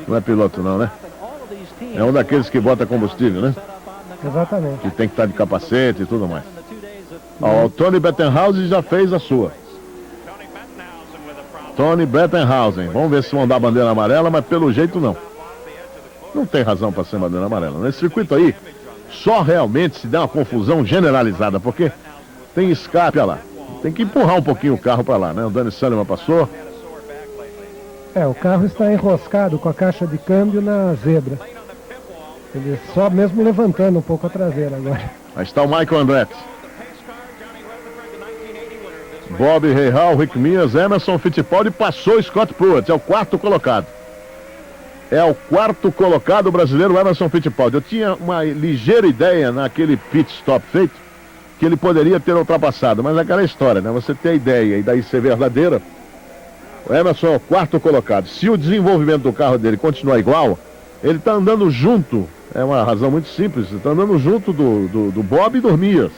Não é piloto não, né? É um daqueles que bota combustível, né? Exatamente. Que tem que estar de capacete e tudo mais. O Tony Bettenhausen já fez a sua. Tony Bettenhausen. Vamos ver se vão dar bandeira amarela, mas pelo jeito não. Não tem razão para ser bandeira amarela. Nesse circuito aí, só realmente se dá uma confusão generalizada, porque tem escape, olha lá. Tem que empurrar um pouquinho o carro para lá, né? O Danny Sullivan passou. O carro está enroscado com a caixa de câmbio na zebra. Ele só mesmo levantando um pouco a traseira agora. Aí está o Michael Andretti. Bob Rahal, Rick Mears, Emerson Fittipaldi, passou Scott Pruitt, é o quarto colocado. É o quarto colocado brasileiro, Emerson Fittipaldi. Eu tinha uma ligeira ideia naquele pit stop feito, que ele poderia ter ultrapassado, mas é aquela história, né? Você ter a ideia e daí ser verdadeira. O Emerson é o quarto colocado. Se o desenvolvimento do carro dele continuar igual, ele está andando junto, é uma razão muito simples, está andando junto do Bob e do Mears.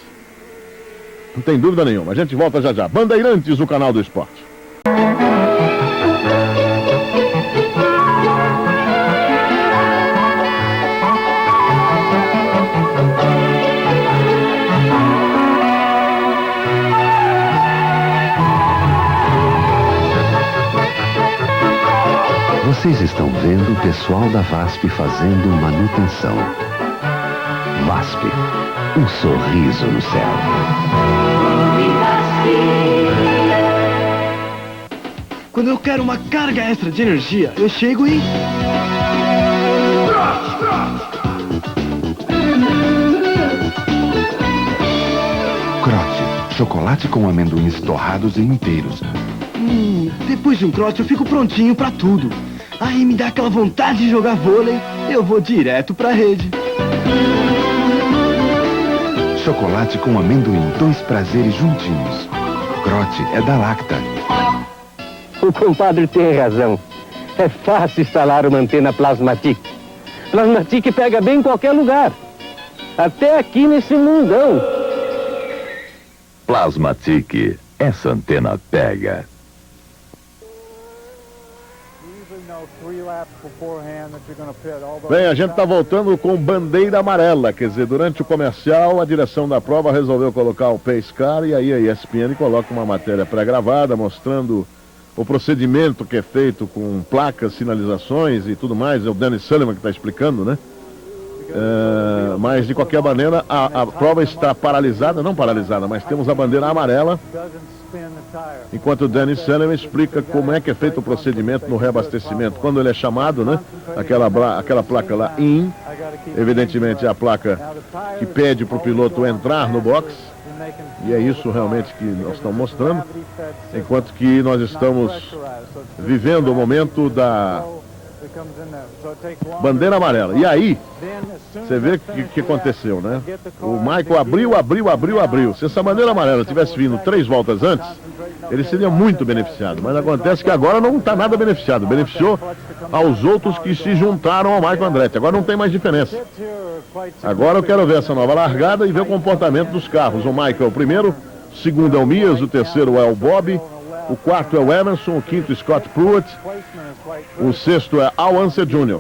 Não tem dúvida nenhuma. A gente volta já. Bandeirantes, o canal do esporte. Vocês estão vendo o pessoal da VASP fazendo manutenção. VASP, um sorriso no céu. Quando eu quero uma carga extra de energia, eu chego em... Crote, chocolate com amendoins torrados e inteiros. Depois de um crote eu fico prontinho pra tudo. Aí me dá aquela vontade de jogar vôlei, eu vou direto pra rede. Chocolate com amendoim, 2 prazeres juntinhos. Crote é da Lacta. O compadre tem razão. É fácil instalar uma antena Plasmatic. Plasmatic pega bem em qualquer lugar. Até aqui nesse mundão. Plasmatic. Essa antena pega. Bem, a gente está voltando com bandeira amarela, quer dizer, durante o comercial a direção da prova resolveu colocar o pace car e aí a ESPN coloca uma matéria pré-gravada mostrando o procedimento que é feito com placas, sinalizações e tudo mais. É o Danny Sullivan que está explicando, né? Mas de qualquer maneira a prova está paralisada, não paralisada, mas temos a bandeira amarela, enquanto o Danny Sullivan explica como é que é feito o procedimento no reabastecimento. Quando ele é chamado, né? Aquela placa lá, IN, evidentemente é a placa que pede para o piloto entrar no box, e é isso realmente que nós estamos mostrando, enquanto que nós estamos vivendo o momento da bandeira amarela. E aí, você vê o que aconteceu, né? O Michael abriu. Se essa bandeira amarela tivesse vindo 3 voltas antes, ele seria muito beneficiado. Mas acontece que agora não está nada beneficiado. Beneficiou aos outros que se juntaram ao Michael Andretti. Agora não tem mais diferença. Agora eu quero ver essa nova largada e ver o comportamento dos carros. O Michael é o primeiro, o segundo é o Mias, o terceiro é o Bob, o quarto é o Emerson, o quinto Scott Pruitt, o sexto é Al Unser Jr.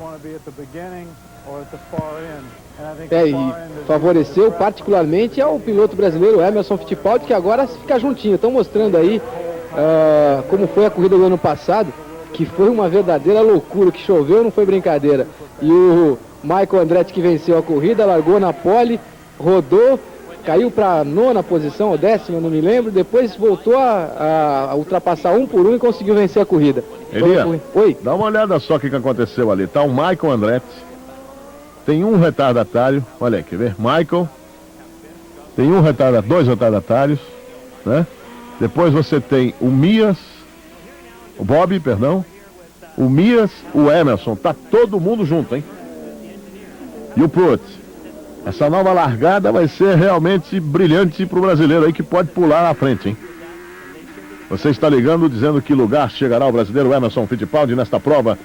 E favoreceu particularmente ao piloto brasileiro Emerson Fittipaldi, que agora fica juntinho. Estão mostrando aí como foi a corrida do ano passado, que foi uma verdadeira loucura, que choveu, não foi brincadeira. E o Michael Andretti, que venceu a corrida, largou na pole, rodou, caiu para a 9ª posição, ou 10ª, não me lembro, depois voltou a ultrapassar um por um e conseguiu vencer a corrida. Elia, oi? Dá uma olhada só o que aconteceu ali. Tá o Michael Andretti, tem um retardatário, olha aí, quer ver? Michael, tem dois retardatários, né? Depois você tem o Mias, o Bob, perdão, o Mias, o Emerson, tá todo mundo junto, hein? E o Pruitt. Essa nova largada vai ser realmente brilhante para o brasileiro aí, que pode pular na frente, hein? Você está ligando, dizendo que lugar chegará o brasileiro Emerson Fittipaldi nesta prova,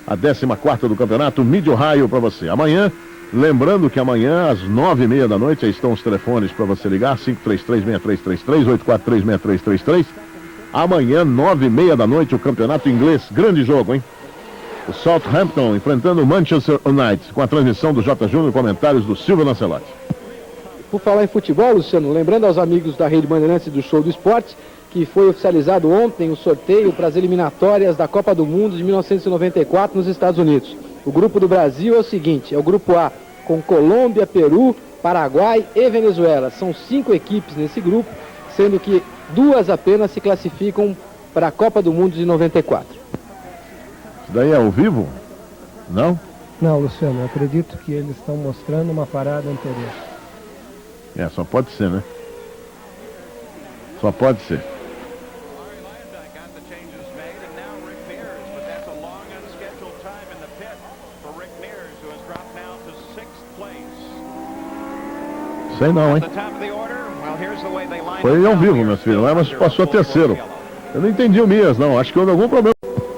a 14ª do campeonato Mid-Ohio para você. Amanhã, lembrando que amanhã às 9h30 da noite, aí estão os telefones para você ligar, 533-6333, 843-6333. Amanhã, 9h30 da noite, o campeonato inglês, grande jogo, hein? O Southampton enfrentando o Manchester United, com a transmissão do J. Júnior, comentários do Silvio Lancelotti. Por falar em futebol, Luciano, lembrando aos amigos da Rede Bandeirantes do Show do Esporte, que foi oficializado ontem o sorteio para as eliminatórias da Copa do Mundo de 1994 nos Estados Unidos. O grupo do Brasil é o seguinte, é o grupo A, com Colômbia, Peru, Paraguai e Venezuela. São 5 equipes nesse grupo, sendo que 2 apenas se classificam para a Copa do Mundo de 94. Isso daí é ao vivo? Não? Não, Luciano, eu acredito que eles estão mostrando uma parada anterior. Só pode ser, né? Só pode ser. Sei não, hein? Foi ao vivo, meu filho, mas passou a terceiro. Eu não entendi o Mias, não. Acho que houve algum problema.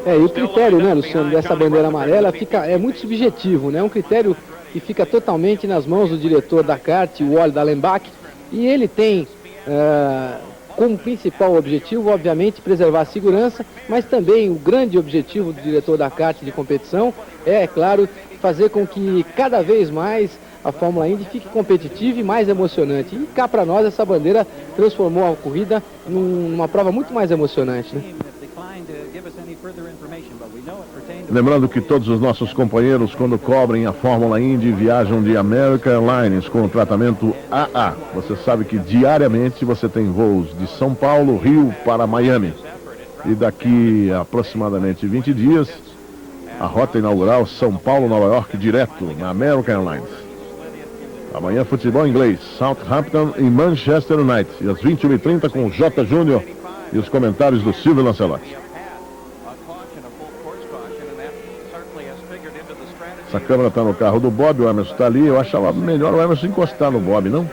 E o critério, né, Luciano, dessa bandeira amarela é muito subjetivo, né? É um critério que fica totalmente nas mãos do diretor da kart, o Wally Dallenbach, e ele tem como principal objetivo, obviamente, preservar a segurança, mas também o grande objetivo do diretor da kart de competição é claro, fazer com que cada vez mais a Fórmula Indy fique competitiva e mais emocionante. E cá para nós essa bandeira transformou a corrida numa prova muito mais emocionante, né? Lembrando que todos os nossos companheiros, quando cobrem a Fórmula Indy, viajam de American Airlines com o tratamento AA. Você sabe que diariamente você tem voos de São Paulo, Rio para Miami. E daqui a aproximadamente 20 dias, a rota inaugural São Paulo, Nova York, direto na American Airlines. Amanhã futebol inglês, Southampton e Manchester United. E às 21h30 com o J. Júnior e os comentários do Silvio Lancelotti. Essa câmera está no carro do Bob, o Emerson está ali. Eu achava melhor o Emerson encostar no Bob, não?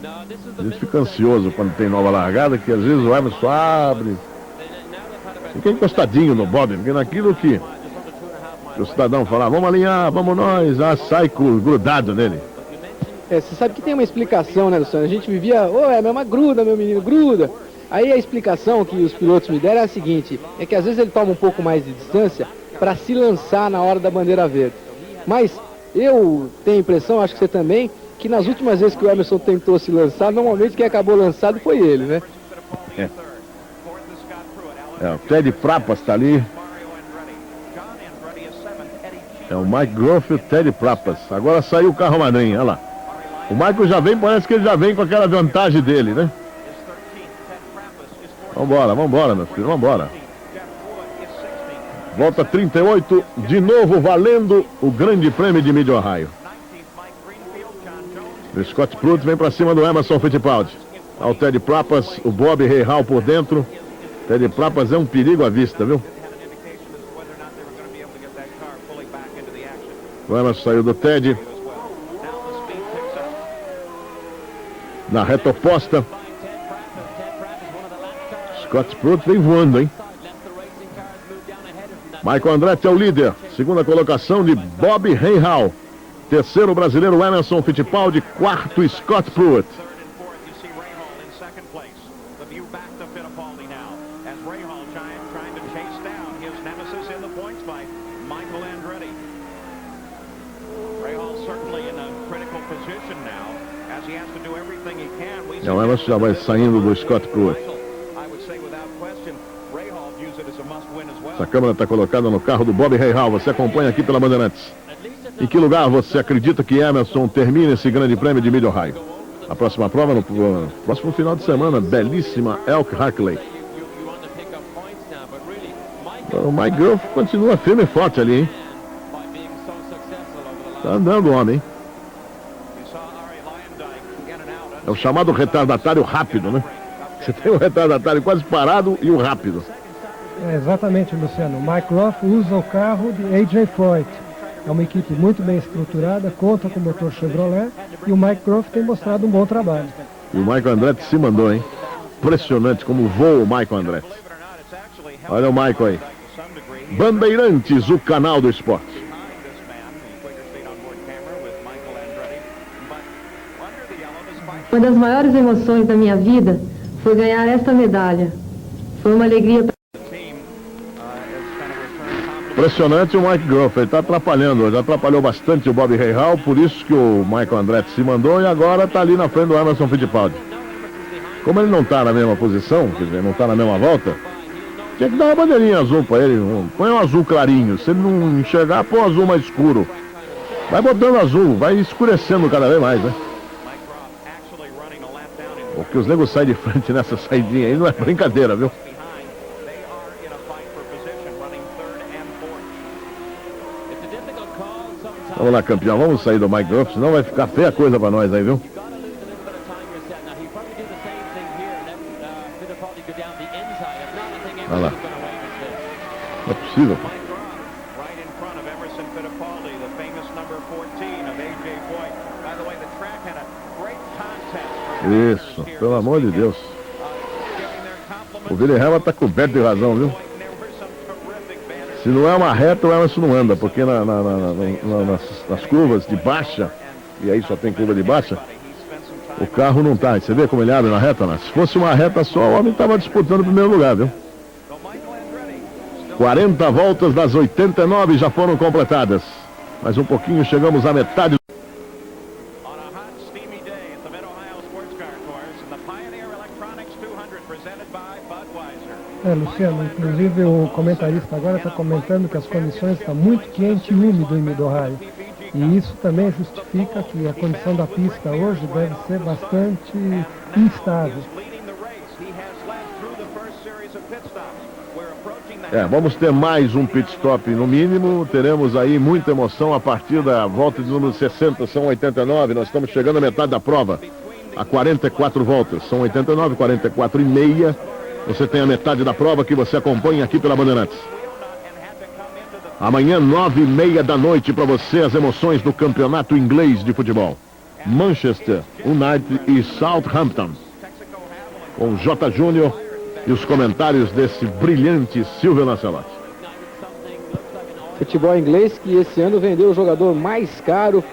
A gente fica ansioso quando tem nova largada, que às vezes o Emerson abre. Fica encostadinho no Bob, porque naquilo que o cidadão fala, vamos alinhar, vamos nós, sai grudado nele. Você sabe que tem uma explicação, né, Luciano? A gente vivia, mas gruda, meu menino, gruda. Aí a explicação que os pilotos me deram é a seguinte, é que às vezes ele toma um pouco mais de distância para se lançar na hora da bandeira verde. Mas eu tenho a impressão, acho que você também, que nas últimas vezes que o Emerson tentou se lançar, normalmente quem acabou lançado foi ele, né? O Teddy Prapas está ali. É o Mike Groff e o Teddy Prapas. Agora saiu o carro madrinha, olha lá. O Michael já vem, parece que ele já vem com aquela vantagem dele, né? Vambora, meu filho, vambora. Volta 38, de novo valendo o grande prêmio de Mid-Ohio. O Scott Pruitt vem pra cima do Emerson Fittipaldi. Ao Teddy Prapas, o Bob Rahal por dentro. Teddy Prapas é um perigo à vista, viu? O Emerson saiu do Teddy. Na reta oposta. Scott Pruitt vem voando, hein? Michael Andretti é o líder. Segunda colocação de Bob Rahal. Terceiro brasileiro Emerson Fittipaldi. Quarto Scott Pruitt. O Emerson já vai saindo do Scott Pruitt. Essa câmera está colocada no carro do Bob Rahal. Você acompanha aqui pela Bandeirantes. Em que lugar você acredita que Emerson termine esse grande prêmio de Mid-Ohio? A próxima prova no próximo final de semana, belíssima Elk Hartley. O Mike Groff continua firme e forte ali, hein? Tá andando o homem, hein? É o chamado retardatário rápido, né? Você tem o retardatário quase parado e o rápido. Exatamente, Luciano. O Mike Groff usa o carro de A.J. Foyt. É uma equipe muito bem estruturada, conta com o motor Chevrolet e o Mike Groff tem mostrado um bom trabalho. E o Michael Andretti se mandou, hein? Impressionante como voa o Michael Andretti. Olha o Michael aí. Bandeirantes, o canal do esporte. Uma das maiores emoções da minha vida foi ganhar esta medalha. Foi uma alegria. Impressionante o Mike Groff, ele está atrapalhando, já atrapalhou bastante o Bob Rahal, por isso que o Michael Andretti se mandou e agora está ali na frente do Emerson Fittipaldi. Como ele não está na mesma posição, quer dizer, não está na mesma volta, tinha que dar uma bandeirinha azul para ele, põe um azul clarinho, se ele não enxergar, põe um azul mais escuro. Vai botando azul, vai escurecendo cada vez mais, né? Porque os negros saem de frente nessa saidinha aí, não é brincadeira, viu? Vamos lá, campeão, vamos sair do Mike Groff, senão vai ficar feia coisa pra nós aí, viu? Olha lá. Não é possível, pô. Isso, pelo amor de Deus. O Wilhelm tá coberto de razão, viu? Se não é uma reta, o Emerson não anda, porque nas curvas de baixa, e aí só tem curva de baixa, o carro não tá. Você vê como ele abre na reta, né? Se fosse uma reta só, o homem estava disputando o primeiro lugar, viu? 40 voltas das 89 já foram completadas. Mais um pouquinho, chegamos à metade. Luciano, inclusive o comentarista agora está comentando que as condições estão muito quente e úmido em Mid-Ohio. E isso também justifica que a condição da pista hoje deve ser bastante instável. Vamos ter mais um pit stop no mínimo, teremos aí muita emoção a partir da volta de número 60, são 89, nós estamos chegando à metade da prova, a 44 voltas, são 89, 44 e meia. Você tem a metade da prova que você acompanha aqui pela Bandeirantes. Amanhã, 9:30 da noite, para você, as emoções do campeonato inglês de futebol. Manchester United e Southampton. Com o J. Júnior e os comentários desse brilhante Silvio Lancelotti. Futebol inglês que esse ano vendeu o jogador mais caro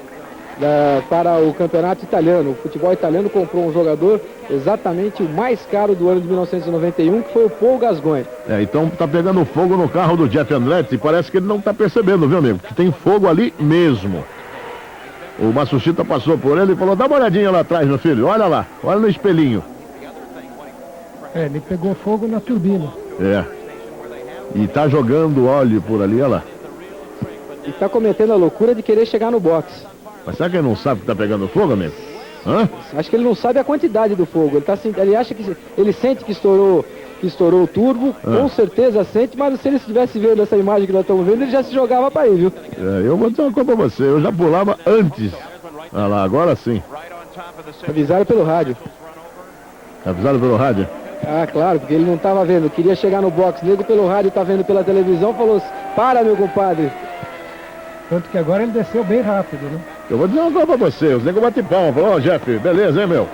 para o campeonato italiano. O futebol italiano comprou um jogador exatamente o mais caro do ano de 1991, que foi o Paul Gascoigne. Então tá pegando fogo no carro do Jeff Andretti e parece que ele não tá percebendo, viu, amigo? Que tem fogo ali mesmo. O Matsushita passou por ele e falou: dá uma olhadinha lá atrás, meu filho, olha lá, olha no espelhinho. Ele pegou fogo na turbina. E tá jogando óleo por ali, olha lá. E tá cometendo a loucura de querer chegar no box. Mas será que ele não sabe que tá pegando fogo, amigo? Hã? Acho que ele não sabe a quantidade do fogo. Ele acha que ele sente que estourou o turbo, com certeza sente, mas se ele estivesse vendo essa imagem que nós estamos vendo, ele já se jogava para aí, viu? Eu vou dizer uma coisa pra você, eu já pulava antes. Olha lá, agora sim. Avisaram pelo rádio. Avisaram pelo rádio? Ah, claro, porque ele não estava vendo, queria chegar no box, nego pelo rádio, tá vendo pela televisão, falou: para, meu compadre. Tanto que agora ele desceu bem rápido, né? Eu vou dizer uma coisa pra você, os negros batem palma. Falou: ó, Jeff, beleza, hein, meu?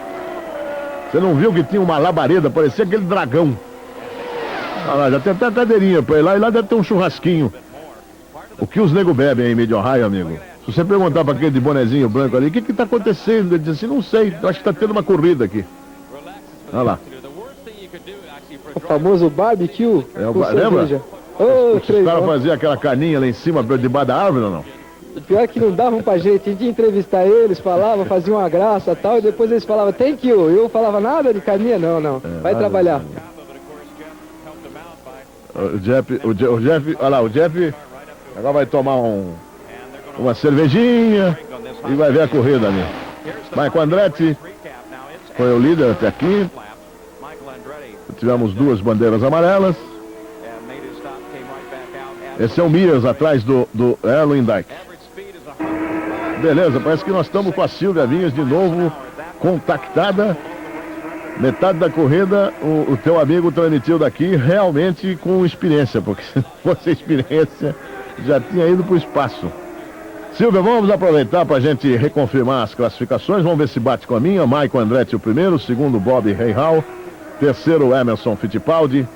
Você não viu que tinha uma labareda, parecia aquele dragão. Olha lá, já tem até a cadeirinha pra ir lá, e lá deve ter um churrasquinho. O que os negros bebem aí em Mid Ohio, amigo? Se você perguntar pra aquele de bonezinho branco ali, o que tá acontecendo? Ele diz assim: não sei, eu acho que tá tendo uma corrida aqui. Olha lá. O famoso barbecue. Lembra? Os caras faziam aquela caninha lá em cima, debaixo da árvore ou não? O pior é que não davam pra jeito, a gente ia entrevistar eles, falavam, faziam uma graça e tal, e depois eles falavam: thank you. Eu falava: nada de caninha, não. Vai trabalhar. O Jeff, olha lá, o Jeff agora vai tomar uma cervejinha e vai ver a corrida ali. Michael Andretti foi o líder até aqui. Tivemos 2 bandeiras amarelas. Esse é o Mears atrás do Erwin Dyke. Beleza, parece que nós estamos com a Silvia Vinhas de novo contactada. Metade da corrida o teu amigo transmitiu daqui realmente com experiência, porque se fosse experiência já tinha ido para o espaço. Silvia, vamos aproveitar para a gente reconfirmar as classificações. Vamos ver se bate com a minha. Michael Andretti o primeiro, segundo Bob Rahal, terceiro Emerson Fittipaldi,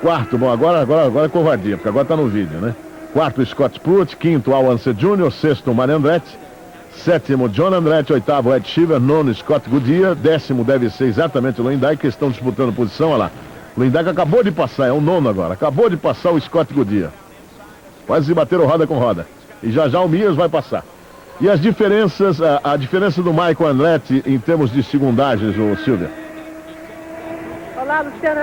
quarto, bom, agora é covardia, porque agora tá no vídeo, né? Quarto Scott Pruitt, quinto Al Unser Jr., sexto Mario Andretti, sétimo John Andretti, oitavo Ed Shiver, nono Scott Goodyear, décimo deve ser exatamente o Lane Dyke, que estão disputando posição, olha lá. O Lane Dyke acabou de passar, é o nono agora, acabou de passar o Scott Goodyear. Quase bateram roda com roda. E já o Mears vai passar. E as diferenças, a diferença do Michael Andretti em termos de segundagens, ô Silvia? Olá, Luciano.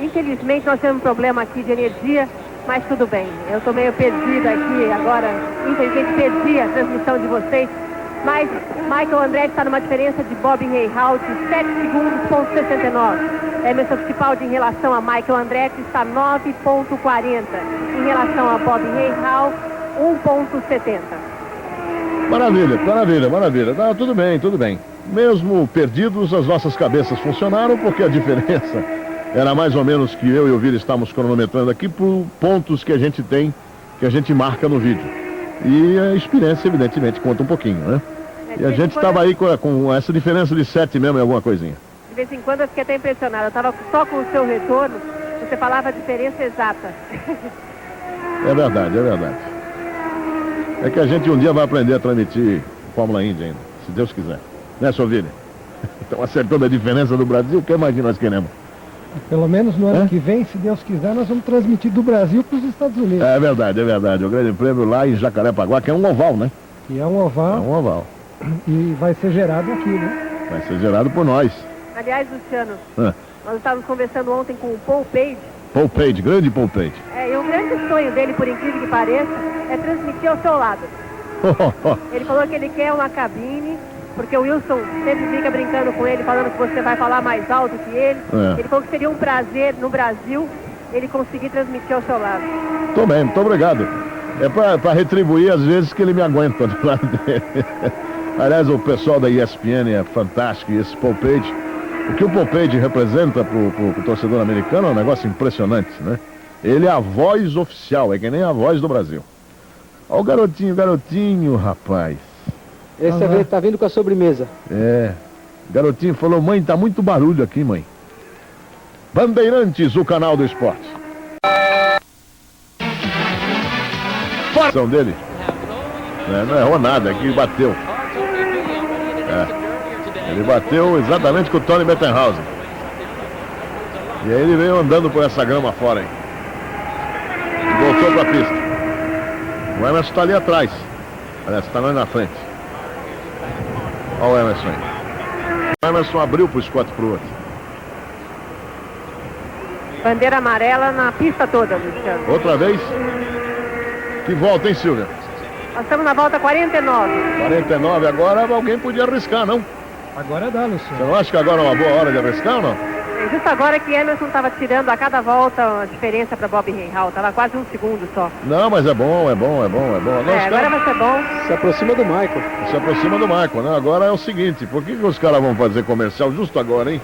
Infelizmente nós temos um problema aqui de energia, mas tudo bem. Eu estou meio perdida aqui agora. Infelizmente perdi a transmissão de vocês. Mas Michael Andretti está numa diferença de Bob Rahal de 7 segundos, ponto 69. Emerson Fittipaldi em relação a Michael Andretti está 9,40. Em relação a Bob Rahal, 1,70. Maravilha. Tá, tudo bem. Mesmo perdidos, as nossas cabeças funcionaram, porque a diferença era mais ou menos que eu e o Vira estamos cronometrando aqui por pontos que a gente tem, que a gente marca no vídeo. E a experiência, evidentemente, conta um pouquinho, né? E a gente estava aí com essa diferença de 7 mesmo, em alguma coisinha. De vez em quando eu fiquei até impressionada. Eu estava só com o seu retorno, você falava a diferença exata. É verdade. É que a gente um dia vai aprender a transmitir Fórmula Indy ainda, se Deus quiser. Né, Sovile? Então, acertando a diferença do Brasil, o que mais nós queremos? Pelo menos no ano que vem, se Deus quiser, nós vamos transmitir do Brasil para os Estados Unidos. É verdade. O grande prêmio lá em Jacarepaguá, que é um oval, né? Que é um oval. E vai ser gerado aqui, né? Vai ser gerado por nós. Aliás, Luciano, nós estávamos conversando ontem com o Paul Page. Paul Page, grande Paul Page. E o grande sonho dele, por incrível que pareça, é transmitir ao seu lado. Ele falou que ele quer uma cabine, porque o Wilson sempre fica brincando com ele, falando que você vai falar mais alto que ele. Ele falou que seria um prazer no Brasil ele conseguir transmitir ao seu lado. Tô bem, muito obrigado. É para retribuir as vezes que ele me aguenta do lado dele. Aliás, o pessoal da ESPN é fantástico, e esse Paul Page, o que o Paul Page representa pro torcedor americano é um negócio impressionante, né? Ele é a voz oficial, é que nem a voz do Brasil. Olha o garotinho, rapaz. Esse tá vindo com a sobremesa. É. Garotinho falou, mãe, tá muito barulho aqui, mãe. Bandeirantes, o canal do esporte. Forção dele. Não errou nada, aqui bateu. Ele bateu exatamente com o Tony Bettenhausen. E aí ele veio andando por essa grama fora, hein? E voltou pra pista. O Emerson tá ali atrás. Parece que tá lá na frente. Olha o Emerson aí. O Emerson abriu pro Scott Pruitt. Bandeira amarela na pista toda, Luciano. Outra vez. Que volta, hein, Silvia? Nós estamos na volta 49. 49, agora alguém podia arriscar, não? Agora dá, Luciano. Você não acha que agora é uma boa hora de arriscar ou não? É justo agora que Emerson estava tirando a cada volta a diferença para Bob Rahal. Estava quase 1 segundo só. Não, mas é bom. Agora vai ser bom. Se aproxima do Michael. Se aproxima do Michael, né? Agora é o seguinte, por que os caras vão fazer comercial justo agora, hein?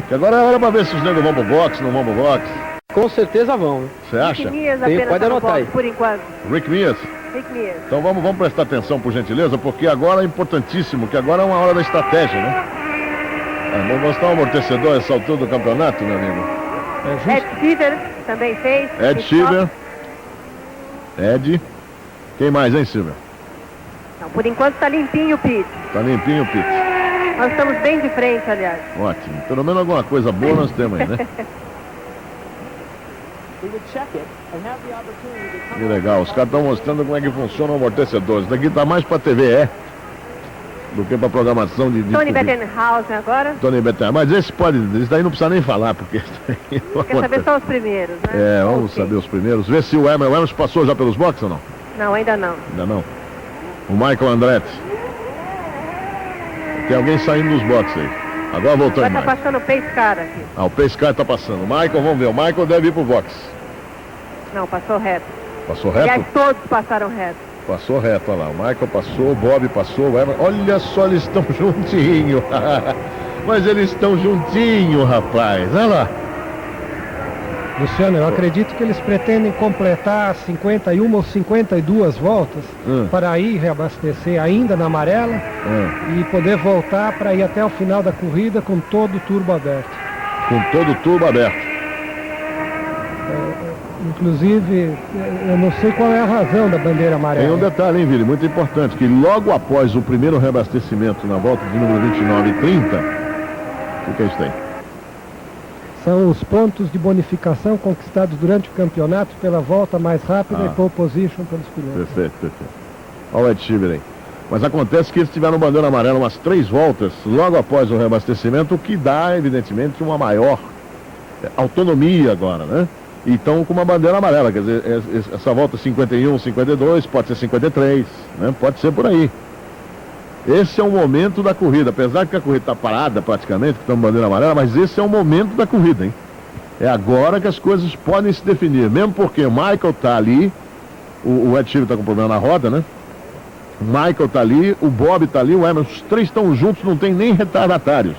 Que agora é hora pra ver se os negros vão pro boxe, não vão pro boxe. Com certeza vão. Você acha? Rick Mears apenas pode tá no anotar boxe, aí. por enquanto. Rick Mears? Rick Mears. Então vamos prestar atenção, por gentileza, porque agora é importantíssimo, que agora é uma hora da estratégia, né? Vamos mostrar um amortecedor a essa altura do campeonato, meu amigo. Ed Sheever também fez. Ed Sheever. Ed. Quem mais, hein, Silvia? Não, por enquanto está limpinho o pit. Tá limpinho o pit. Nós estamos bem de frente, aliás. Ótimo. Pelo menos alguma coisa boa nós temos aí, né? Que legal. Os caras estão mostrando como é que funciona o amortecedor. Isso daqui tá mais pra TV, do que pra programação de Tony Bettenhausen agora. Tony Bettenhausen. Mas esse daí não precisa nem falar, porque... Quer saber só os primeiros, né? Vamos saber os primeiros. Ver se o Emerson passou já pelos boxes ou não? Não, ainda não. Ainda não. O Michael Andretti. Tem alguém saindo dos boxes aí. Agora voltou em Michael. Tá passando o Pace Car aqui. O Pace Car tá passando. O Michael, vamos ver. O Michael deve ir pro box. Não, passou reto. Passou reto? Aliás, todos passaram reto. Passou reto, olha lá. O Michael passou, o Bob passou, o Emerson. Olha só, eles estão juntinho. Mas eles estão juntinho, rapaz. Olha lá. Luciano, eu acredito que eles pretendem completar 51 ou 52 voltas para ir reabastecer ainda na amarela e poder voltar para ir até o final da corrida com todo o turbo aberto. Com todo o turbo aberto. Inclusive, eu não sei qual é a razão da bandeira amarela. Tem um detalhe, hein, Vili, muito importante, que logo após o primeiro reabastecimento na volta de número 29 e 30, o que é isso aí? São os pontos de bonificação conquistados durante o campeonato pela volta mais rápida e pole position pelos pilotos. Perfeito. Olha o Ed Sheever aí. Mas acontece que eles tiveram bandeira amarela umas 3 voltas logo após o reabastecimento, o que dá, evidentemente, uma maior autonomia agora, né? Então, com uma bandeira amarela, quer dizer, essa volta 51, 52, pode ser 53, né? Pode ser por aí. Esse é o momento da corrida, apesar que a corrida está parada praticamente, que estamos bandeira amarela, mas esse é o momento da corrida, hein? É agora que as coisas podem se definir, mesmo porque o Michael está ali, o Ed Sheever está com problema na roda, né? O Michael está ali, o Bob está ali, o Emerson, os 3 estão juntos, não tem nem retardatários.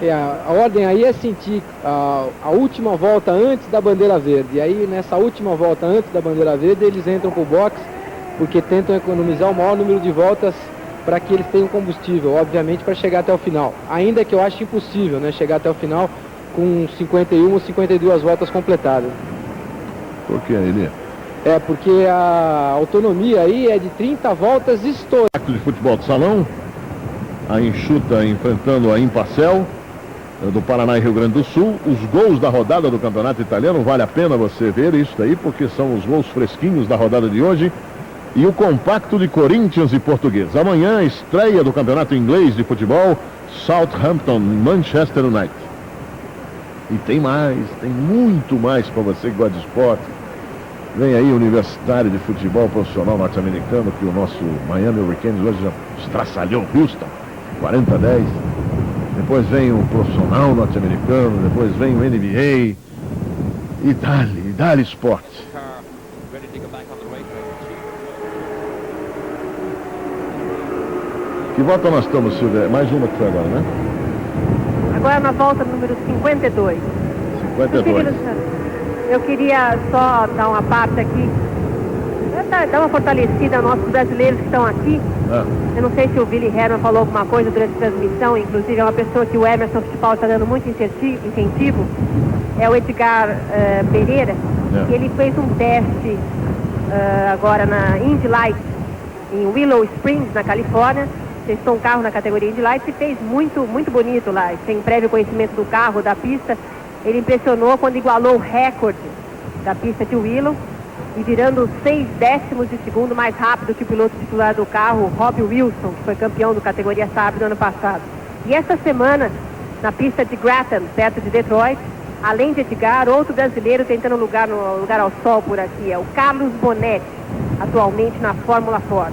A ordem aí é sentir a última volta antes da bandeira verde. E aí nessa última volta antes da bandeira verde eles entram pro box, porque tentam economizar o maior número de voltas para que eles tenham combustível, obviamente, para chegar até o final. Ainda que eu acho impossível, né, chegar até o final com 51 ou 52 voltas completadas. Por que, Eli? Porque a autonomia aí é de 30 voltas estouradas. De futebol de salão, a Enxuta enfrentando a Imparcel do Paraná e Rio Grande do Sul. Os gols da rodada do campeonato italiano, vale a pena você ver isso daí, porque são os gols fresquinhos da rodada de hoje. E o compacto de Corinthians e Português. Amanhã, estreia do campeonato inglês de futebol, Southampton, Manchester United. E tem mais, tem muito mais para você que gosta de esporte. Vem aí o Universitário de Futebol Profissional Norte-Americano, que o nosso Miami Hurricanes hoje já estraçalhou Houston, 40-10. Depois vem o Profissional Norte-Americano, depois vem o NBA. E dali esporte. Que volta nós estamos, Silvia? Mais uma que foi agora, né? Agora na volta número 52. 52. Eu queria só dar uma parte aqui. dar uma fortalecida aos nossos brasileiros que estão aqui. Eu não sei se o Billy Herman falou alguma coisa durante a transmissão, inclusive é uma pessoa que o Emerson Fittipaldi está dando muito incentivo, é o Edgar Pereira, que ele fez um teste agora na Indy Lights, em Willow Springs, na Califórnia. Testou um carro na categoria Indy Lights e fez muito bonito lá, sem prévio conhecimento do carro, da pista. Ele impressionou quando igualou o recorde da pista de Willow e virando 6 décimos de segundo mais rápido que o piloto titular do carro, Rob Wilson, que foi campeão do categoria Saab no ano passado. E esta semana, na pista de Grattan, perto de Detroit, além de Edgar, outro brasileiro tentando lugar ao sol por aqui, é o Carlos Bonetti, atualmente na Fórmula Ford.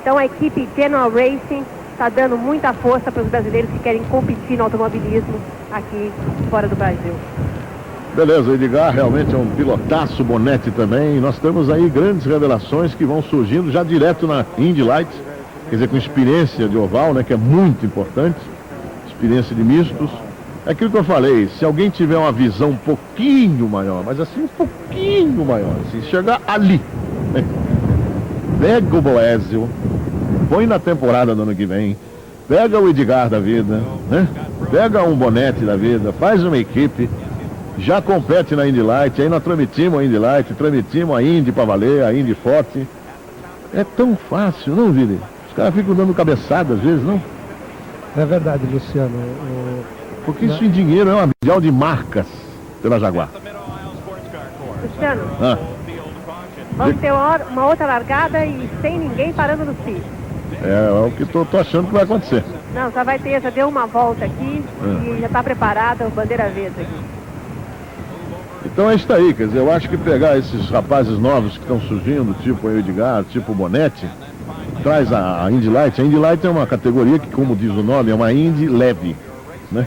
Então a equipe General Racing está dando muita força para os brasileiros que querem competir no automobilismo aqui fora do Brasil. Beleza, o Edgar realmente é um pilotaço, Bonetti também. E nós temos aí grandes revelações que vão surgindo já direto na Indy Lights, quer dizer, com experiência de oval, né, que é muito importante, experiência de mistos. É aquilo que eu falei, se alguém tiver uma visão um pouquinho maior, mas assim, um pouquinho maior, assim, chegar ali, né, pega o Boésio, põe na temporada do ano que vem, pega o Edgar da vida, né? Pega um Bonetti da vida, faz uma equipe, já compete na Indy Light, aí nós transmitimos a Indy Light, transmitimos a Indy pra valer, a Indy Forte. É tão fácil, não, Vili? Os caras ficam dando cabeçada às vezes, não? É verdade, Luciano. Porque isso em dinheiro é uma mundial de marcas pela Jaguar. Luciano, vamos ter uma outra largada e sem ninguém parando no pit. É o que tô achando que vai acontecer. Não, já deu uma volta aqui e já está preparada a bandeira verde aqui. Então é isso aí, quer dizer, eu acho que pegar esses rapazes novos que estão surgindo, tipo o Edgar, tipo o Bonetti, traz a Indy Light. A Indy Light é uma categoria que, como diz o nome, é uma Indy leve, né?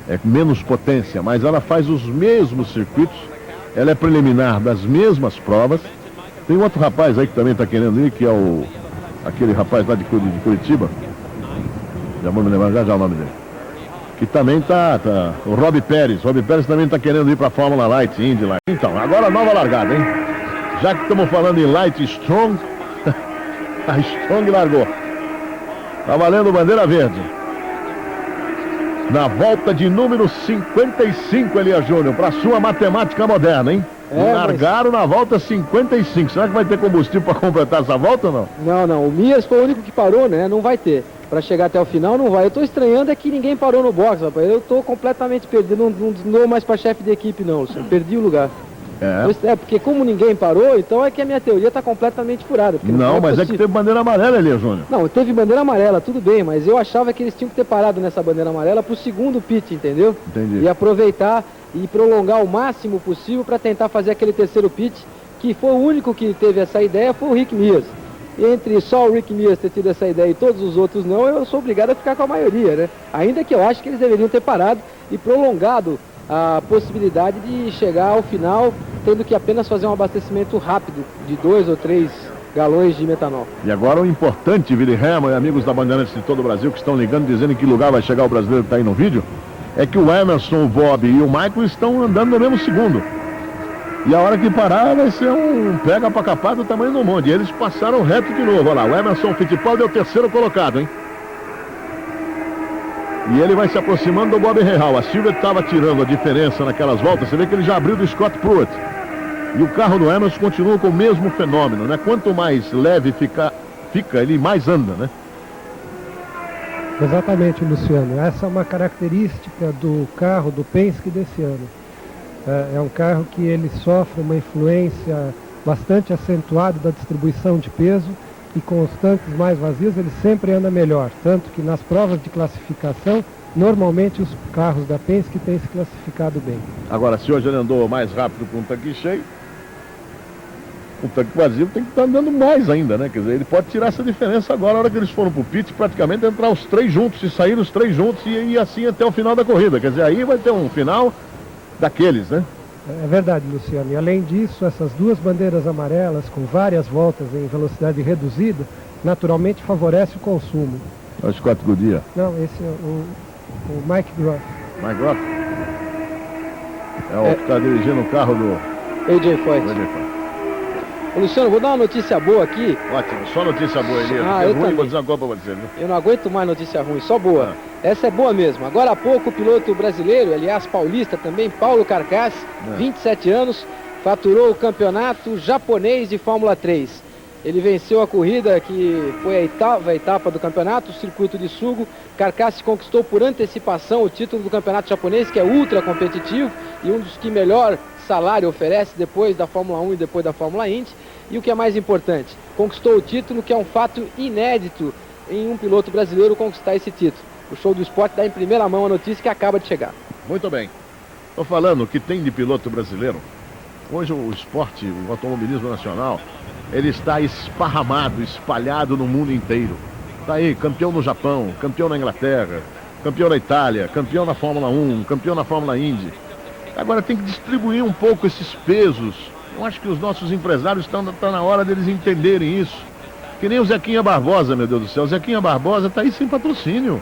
É menos potência, mas ela faz os mesmos circuitos, ela é preliminar das mesmas provas. Tem outro rapaz aí que também está querendo ir, que é aquele rapaz lá de Curitiba, já vou me lembrar já o nome dele, que também tá o Rob Pérez também está querendo ir para a Fórmula Light, Indy Light. Então, agora nova largada, hein? Já que estamos falando em Light Strong, a Strong largou. Tá valendo bandeira verde. Na volta de número 55, Elias Júnior, para sua matemática moderna, hein? Largaram na volta 55. Será que vai ter combustível para completar essa volta ou não? Não. O Mias foi o único que parou, né? Não vai ter. Para chegar até o final, não vai. Eu tô estranhando é que ninguém parou no box, rapaz. Eu tô completamente perdido. Não dou mais para chefe de equipe, não, Luciano. Perdi o lugar. Porque como ninguém parou, então é que a minha teoria tá completamente furada. Não, mas é que teve bandeira amarela, Elias Júnior. Não, teve bandeira amarela, tudo bem, mas eu achava que eles tinham que ter parado nessa bandeira amarela pro segundo pit, entendeu? Entendi. E aproveitar e prolongar o máximo possível para tentar fazer aquele terceiro pit, que foi o único que teve essa ideia, foi o Rick Mears. Entre só o Rick Mears ter tido essa ideia e todos os outros não, eu sou obrigado a ficar com a maioria, né? Ainda que eu acho que eles deveriam ter parado e prolongado a possibilidade de chegar ao final tendo que apenas fazer um abastecimento rápido de 2 ou 3 galões de metanol. E agora o importante, Billy Herman e amigos da Bandeirantes de todo o Brasil que estão ligando, dizendo em que lugar vai chegar o brasileiro que está aí no vídeo, é que o Emerson, o Bob e o Michael estão andando no mesmo segundo. E a hora que parar vai ser um pega pra capar do tamanho do monte. E eles passaram reto de novo. Olha lá, o Emerson Fittipaldi é o terceiro colocado, hein? E ele vai se aproximando do Bob Rahal. A Silvia estava tirando a diferença naquelas voltas. Você vê que ele já abriu do Scott Pruitt. E o carro do Emerson continua com o mesmo fenômeno, né? Quanto mais leve fica, ele mais anda, né? Exatamente, Luciano. Essa é uma característica do carro do Penske desse ano. É um carro que ele sofre uma influência bastante acentuada da distribuição de peso e com os tanques mais vazios ele sempre anda melhor. Tanto que nas provas de classificação, normalmente os carros da Penske têm se classificado bem. Agora, se hoje ele andou mais rápido com um tanque cheio, o tanque vazio tem que estar andando mais ainda, né? Quer dizer, ele pode tirar essa diferença agora, na hora que eles foram pro pit, praticamente entrar os três juntos, e sair os três juntos e assim até o final da corrida. Quer dizer, aí vai ter um final daqueles, né? É verdade, Luciano. E além disso, essas duas bandeiras amarelas com várias voltas em velocidade reduzida, naturalmente favorece o consumo. É o Scott Goodyear. Não, esse é o Mike Groff. Mike Groff? É o que está dirigindo o carro do AJ Foyt. Ô, Luciano, vou dar uma notícia boa aqui. Ótimo, só notícia boa, Elias. Ah, É eu ruim, também. vou dizer uma coisa pra você, viu? Eu não aguento mais notícia ruim, só boa. Essa é boa mesmo. Agora há pouco o piloto brasileiro, aliás paulista também, Paulo Carcassi, 27 anos, faturou o campeonato japonês de Fórmula 3. Ele venceu a corrida que foi a oitava etapa do campeonato, o circuito de Sugo. Carcassi conquistou por antecipação o título do campeonato japonês, que é ultra competitivo e um dos que melhor salário oferece depois da Fórmula 1 e depois da Fórmula Indy. E o que é mais importante, conquistou o título, que é um fato inédito em um piloto brasileiro conquistar esse título. O Show do Esporte dá em primeira mão a notícia que acaba de chegar. Muito bem. Estou falando o que tem de piloto brasileiro. Hoje o esporte, o automobilismo nacional, ele está esparramado, espalhado no mundo inteiro. Está aí, campeão no Japão, campeão na Inglaterra, campeão na Itália, campeão na Fórmula 1, campeão na Fórmula Indy. Agora tem que distribuir um pouco esses pesos. Eu acho que os nossos empresários estão na hora deles entenderem isso. Que nem o Zequinha Barbosa, meu Deus do céu. O Zequinha Barbosa está aí sem patrocínio.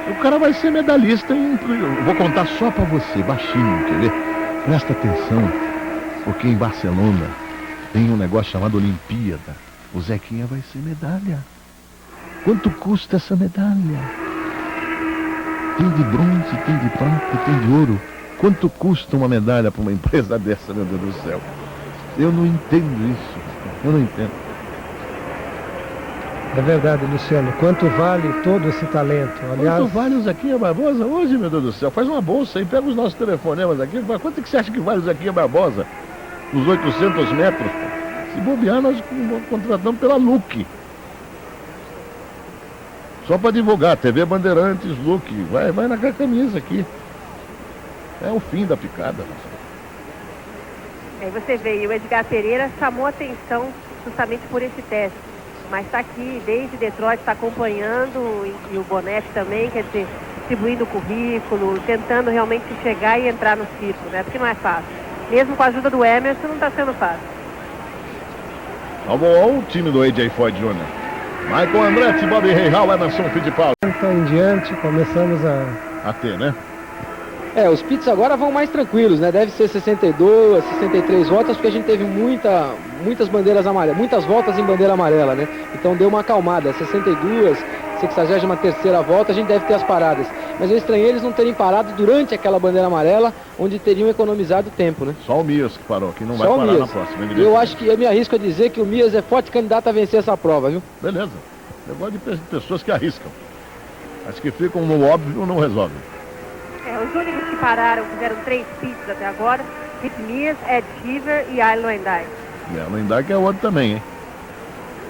O cara vai ser medalhista em... Eu vou contar só para você, baixinho, quer ver? Presta atenção, porque em Barcelona tem um negócio chamado Olimpíada. O Zequinha vai ser medalha. Quanto custa essa medalha? Tem de bronze, tem de prata, tem de ouro. Quanto custa uma medalha para uma empresa dessa, meu Deus do céu? Eu não entendo isso. Eu não entendo. É verdade, Luciano. Quanto vale todo esse talento? Aliás, Quanto vale o Zequinha Barbosa hoje, meu Deus do céu? Faz uma bolsa aí, pega os nossos telefonemas aqui. Quanto que você acha que vale o Zequinha Barbosa? Nos 800 metros? Se bobear, nós contratamos pela Luke. Só para divulgar, TV Bandeirantes, Luke. Vai na camisa aqui. É o fim da picada. Aí você vê, e o Edgar Pereira chamou atenção justamente por esse teste. Mas está aqui desde Detroit, está acompanhando, e o Bonetti também, quer dizer, distribuindo o currículo, tentando realmente chegar e entrar no círculo, né? Porque não é fácil. Mesmo com a ajuda do Emerson, não está sendo fácil. Olha o time do AJ Foyt Jr. Michael Andretti, Bobby Rahal, Emerson Fittipaldi. então em diante, começamos a ter, né? Os pits agora vão mais tranquilos, né? Deve ser 62, 63 voltas, porque a gente teve muitas bandeiras amarelas, muitas voltas em bandeira amarela, né? Então deu uma acalmada, 62, 63ª volta, a gente deve ter as paradas. Mas eu estranhei eles não terem parado durante aquela bandeira amarela, onde teriam economizado tempo, né? Só o Mias que parou, que não Só vai parar Mias. na próxima. Eu acho que eu me arrisco a dizer que o Mias é forte candidato a vencer essa prova, viu? Beleza. Eu gosto de pessoas que arriscam. As que ficam no óbvio não resolvem. Os únicos que pararam, fizeram 3 pits até agora, Rip Mias, Ed Cheever e Ailo Endai. E a Lendai que é outro também, hein?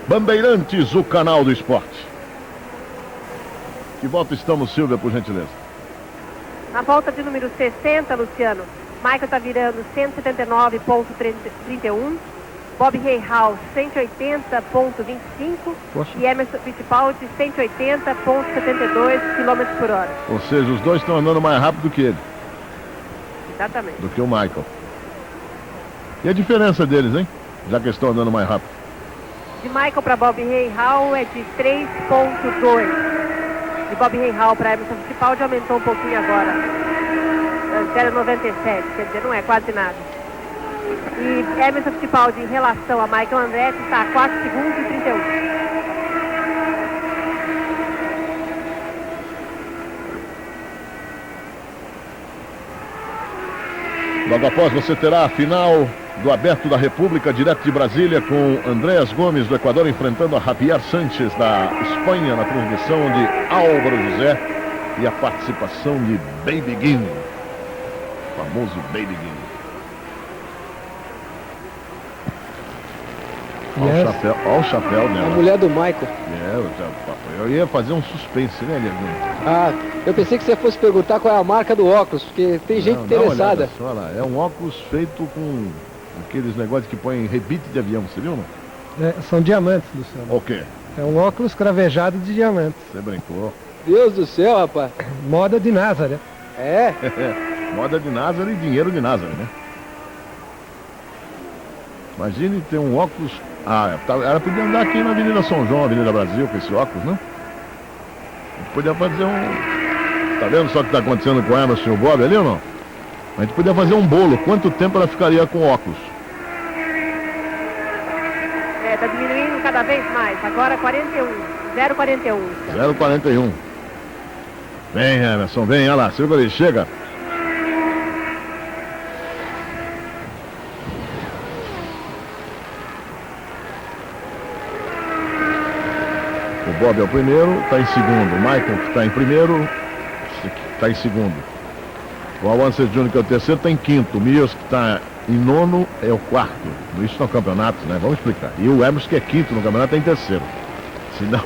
Bandeirantes, o canal do esporte. Que volta estamos, Silvia, por gentileza? Na volta de número 60, Luciano, Michael está virando 179,31, Bob Rahal 180,25 e Emerson Fittipaldi 180,72 km por hora. Ou seja, os dois estão andando mais rápido que ele. Exatamente. Do que o Michael. E a diferença deles, hein? Já que estão andando mais rápido. De Michael para Bob Rahal é de 3,2. De Bob Rahal para Emerson Fittipaldi aumentou um pouquinho agora. 0,97, quer dizer, não é quase nada. E Emerson Fittipaldi em relação a Michael Andretti está a 4 segundos e 31. Logo após você terá a final do Aberto da República, direto de Brasília, com Andréas Gomes do Equador enfrentando a Javier Sánchez da Espanha, na transmissão de Álvaro José e a participação de Baby Guin, o famoso Baby Guin. Olha o chapéu dela. A mulher do Michael. Eu ia fazer um suspense, né, Leandro? Eu pensei que você fosse perguntar qual é a marca do óculos, porque tem gente interessada. Olha lá, é um óculos feito com aqueles negócios que põem rebite de avião, você viu, não? São diamantes, Luciano. O quê? É um óculos cravejado de diamantes. Você brincou. Deus do céu, rapaz. Moda de Nazaré. É? Moda de Nazaré e dinheiro de Nazaré, né? Imagine ter um óculos... ela podia andar aqui na Avenida São João, Avenida Brasil, com esse óculos, né? A gente podia fazer um... Tá vendo só o que tá acontecendo com ela, senhor Bob, ali ou não? A gente podia fazer um bolo. Quanto tempo ela ficaria com óculos? está diminuindo cada vez mais. Agora 41, 0,41. 0,41. Vem, Emerson, vem, olha lá, Silva, ele chega. O Bob é o primeiro, está em segundo. O Michael, que está em primeiro, está em segundo. O Alonso Júnior, que é o terceiro, está em quinto. O Mias, que está em nono, é o quarto. Isso no campeonato, né? Vamos explicar. E o Emerson, que é quinto no campeonato, está em terceiro. Senão,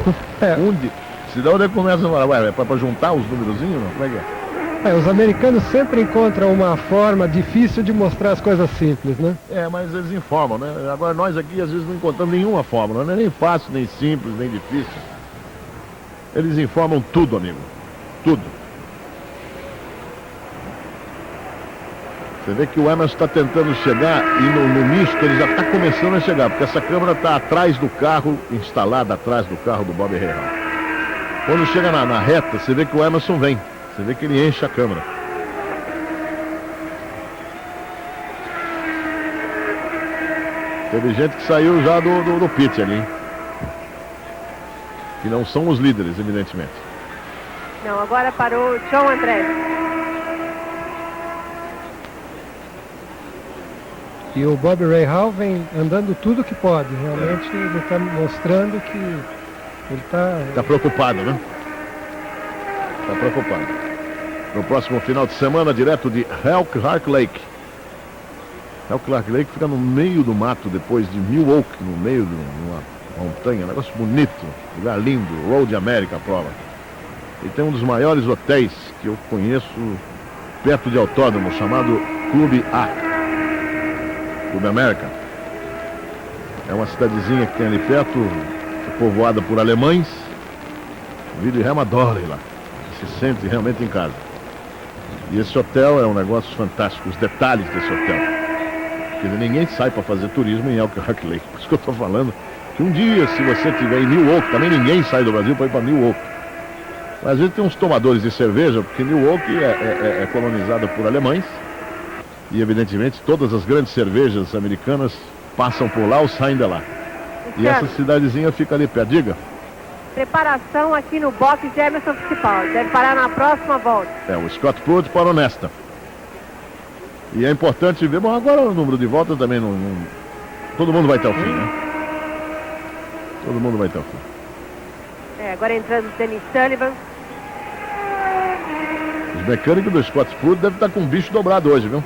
senão ele começa a falar, ué, é para juntar os númerozinhos? Como é que é? Os americanos sempre encontram uma forma difícil de mostrar as coisas simples, né? Mas eles informam, né? Agora nós aqui às vezes não encontramos nenhuma fórmula, não é nem fácil, nem simples, nem difícil. Eles informam tudo, amigo. Tudo. Você vê que o Emerson está tentando chegar e no misto ele já está começando a chegar, porque essa câmera está atrás do carro, instalada atrás do carro do Bob Rahal. Quando chega na reta, você vê que o Emerson vem. Você vê que ele enche a câmera. Teve gente que saiu já do pit ali, hein? Que não são os líderes, evidentemente. Não, agora parou John Andretti. E o Bob Rahal vem andando tudo que pode. Realmente ele está mostrando que ele está preocupado, né? Está preocupado. No próximo final de semana, direto de Elkhart Lake. Elkhart Lake fica no meio do mato, depois de Milwaukee, no meio de uma montanha. Negócio bonito, lugar lindo. Road America, a prova. E tem um dos maiores hotéis que eu conheço perto de autódromo, chamado Clube A. Clube América. É uma cidadezinha que tem ali perto, povoada por alemães. O Willy Ham adora ir lá. Se sente realmente em casa. E esse hotel é um negócio fantástico. Os detalhes desse hotel. Porque ninguém sai para fazer turismo em Elkhart Lake. Por isso que eu estou falando que um dia, se você estiver em Milwaukee, também ninguém sai do Brasil para ir para Milwaukee. Mas às vezes tem uns tomadores de cerveja, porque Milwaukee é colonizada por alemães. E evidentemente todas as grandes cervejas americanas passam por lá ou saem de lá. E essa cidadezinha fica ali perto. Diga. Preparação aqui no box de Emerson Fittipaldi. Deve parar na próxima volta. O Scott Pruitt parou nesta. E é importante ver, bom, agora o número de voltas também não... Todo mundo vai até o fim, né? Todo mundo vai até o fim. Agora entrando o Dennis Sullivan. Os mecânicos do Scott Pruitt devem estar com o bicho dobrado hoje, viu?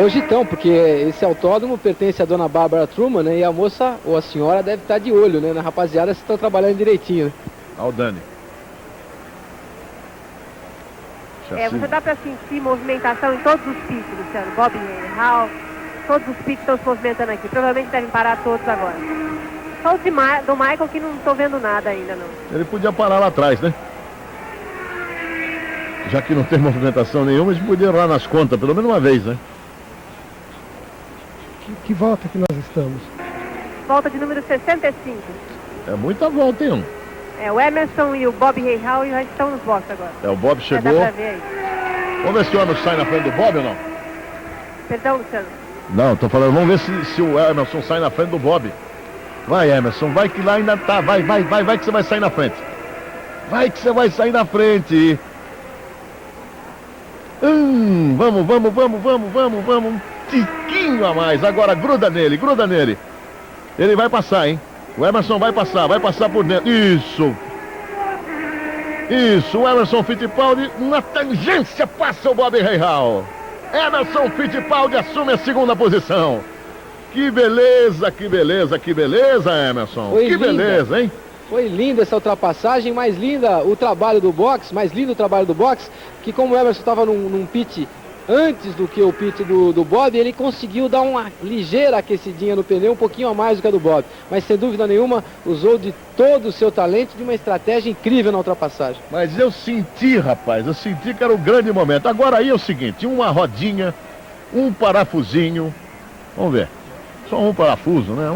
Hoje então, porque esse autódromo pertence à dona Barbara Truman, né? E a moça, ou a senhora, deve estar de olho, né? Na rapaziada, se estão trabalhando direitinho, né? Ao Dani. Você dá para sentir movimentação em todos os pits, Luciano. Bob Rahal, todos os pits estão se movimentando aqui. Provavelmente devem parar todos agora. Só o do Michael que não estou vendo nada ainda, não. Ele podia parar lá atrás, né? Já que não tem movimentação nenhuma, eles podiam ir lá nas contas, pelo menos uma vez, né? Que volta que nós estamos? Volta de número 65. É muita volta, hein? O Emerson e o Bob Rahal já estão nos boxes agora. O Bob chegou. Dá pra ver aí. Vamos ver se o Emerson sai na frente do Bob ou não? Perdão, Luciano. Não, tô falando, vamos ver se o Emerson sai na frente do Bob. Vai, Emerson, vai que lá ainda tá. Vai que você vai sair na frente. Vai que você vai sair na frente. Vamos. Um tiquinho a mais. Agora gruda nele. Ele vai passar, hein? O Emerson vai passar por dentro. Isso, o Emerson Fittipaldi na tangência passa o Bob Rahal. Emerson Fittipaldi assume a segunda posição. Que beleza, Emerson. Foi que linda. Beleza, hein? Foi linda essa ultrapassagem, mais linda o trabalho do box, que como o Emerson estava num pit antes do que o pit do Bob, ele conseguiu dar uma ligeira aquecidinha no pneu, um pouquinho a mais do que a do Bob. Mas sem dúvida nenhuma, usou de todo o seu talento, de uma estratégia incrível na ultrapassagem. Mas eu senti, rapaz, que era o grande momento. Agora aí é o seguinte, uma rodinha, um parafusinho, vamos ver, só um parafuso, né?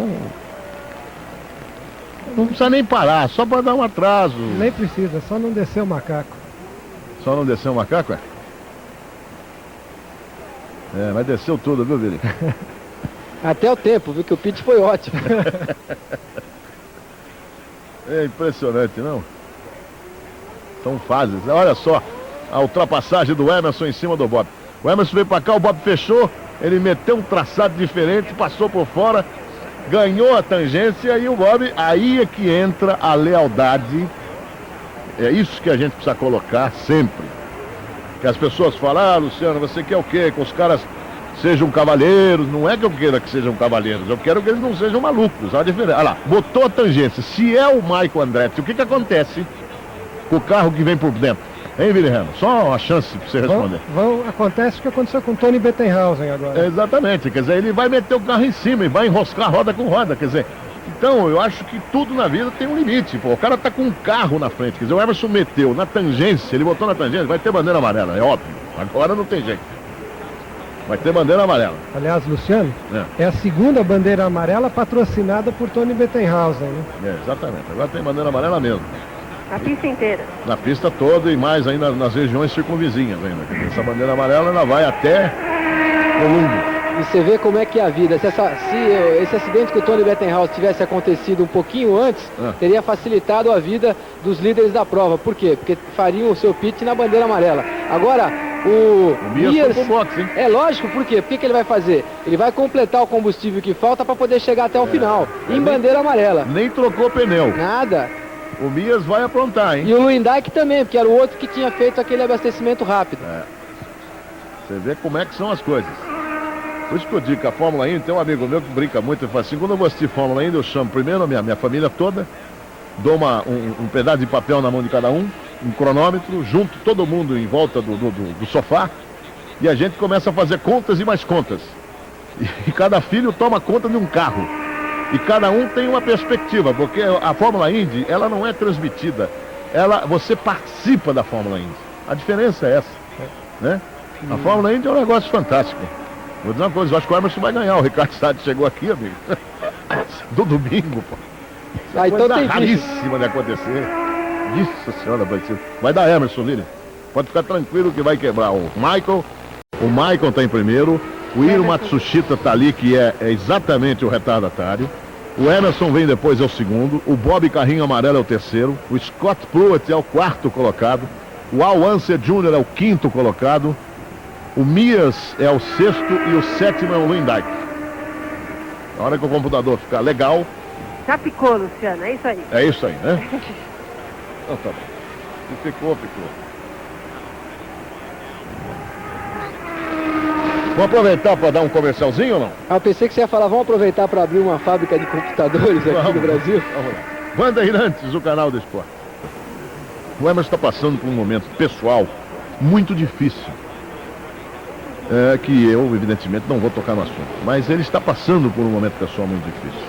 Não precisa nem parar, só para dar um atraso. Nem precisa, só não descer o macaco. Só não descer o macaco, mas desceu tudo, viu, Vili? Até o tempo, viu que o pitch foi ótimo. É impressionante, não? São fases. Olha só a ultrapassagem do Emerson em cima do Bob. O Emerson veio para cá, o Bob fechou, ele meteu um traçado diferente, passou por fora, ganhou a tangência e o Bob, aí é que entra a lealdade. É isso que a gente precisa colocar sempre. Que as pessoas falam, Luciano, você quer o quê? Que os caras sejam cavalheiros. Não é que eu queira que sejam cavalheiros, eu quero que eles não sejam malucos. Olha a diferença. Olha lá, botou a tangência. Se é o Michael Andretti, o que acontece com o carro que vem por dentro? Hein, Wilhelm? Só uma chance para você responder. Acontece o que aconteceu com o Tony Bettenhausen agora. Exatamente, quer dizer, ele vai meter o carro em cima e vai enroscar roda com roda, quer dizer. Então, eu acho que tudo na vida tem um limite, pô. O cara tá com um carro na frente, quer dizer, o Emerson meteu na tangência, ele botou na tangência, vai ter bandeira amarela, é óbvio. Agora não tem jeito. Vai ter bandeira amarela. Aliás, Luciano, é a segunda bandeira amarela patrocinada por Tony Bettenhausen, né? Exatamente, agora tem bandeira amarela mesmo. A pista inteira. Na pista toda e mais ainda nas regiões circunvizinhas ainda. Quer dizer, essa bandeira amarela ela vai até Colombo. E você vê como é que é a vida. Se esse acidente com o Tony Bettenhausen tivesse acontecido um pouquinho antes, teria facilitado a vida dos líderes da prova. Por quê? Porque fariam o seu pit na bandeira amarela. Agora, o Mias foi pro boxe, hein? É lógico, por quê? Por que ele vai fazer? Ele vai completar o combustível que falta para poder chegar até o final, em bandeira amarela. Nem trocou pneu. Nada. O Mias vai aprontar, hein? E o Luindyk também, porque era o outro que tinha feito aquele abastecimento rápido. Você vê como é que são as coisas. Por isso que eu digo que a Fórmula Indy, tem um amigo meu que brinca muito e fala assim, quando eu vou assistir Fórmula Indy, eu chamo primeiro a minha família toda, dou um pedaço de papel na mão de cada um cronômetro, junto todo mundo em volta do sofá, e a gente começa a fazer contas e mais contas. E cada filho toma conta de um carro. E cada um tem uma perspectiva, porque a Fórmula Indy, ela não é transmitida, você participa da Fórmula Indy. A diferença é essa, né? A Fórmula Indy é um negócio fantástico. Vou dizer uma coisa, eu acho que o Emerson vai ganhar. O Ricardo Sade chegou aqui, amigo. Do domingo, pô. Então coisa raríssima de acontecer. Nossa senhora, vai dar Emerson, Lilian. Pode ficar tranquilo que vai quebrar o Michael. O Michael tá em primeiro. O Hiro Matsushita tá ali, que é exatamente o retardatário. O Emerson vem depois, é o segundo. O Bob Carrinho Amarelo é o terceiro. O Scott Pruitt é o quarto colocado. O Al Unser Jr. é o quinto colocado. O Mias é o sexto e o sétimo é o Luindyk. Na hora que o computador ficar legal... Já ficou, Luciano, é isso aí. É isso aí, né? Então tá bom. Se ficou, ficou. Vamos aproveitar para dar um comercialzinho ou não? Eu pensei que você ia falar, vamos aproveitar para abrir uma fábrica de computadores aqui no Brasil. Vamos lá. Bandeirantes, o canal do esporte. O Emerson está passando por um momento pessoal muito difícil. Que eu, evidentemente, não vou tocar no assunto. Mas ele está passando por um momento pessoal muito difícil.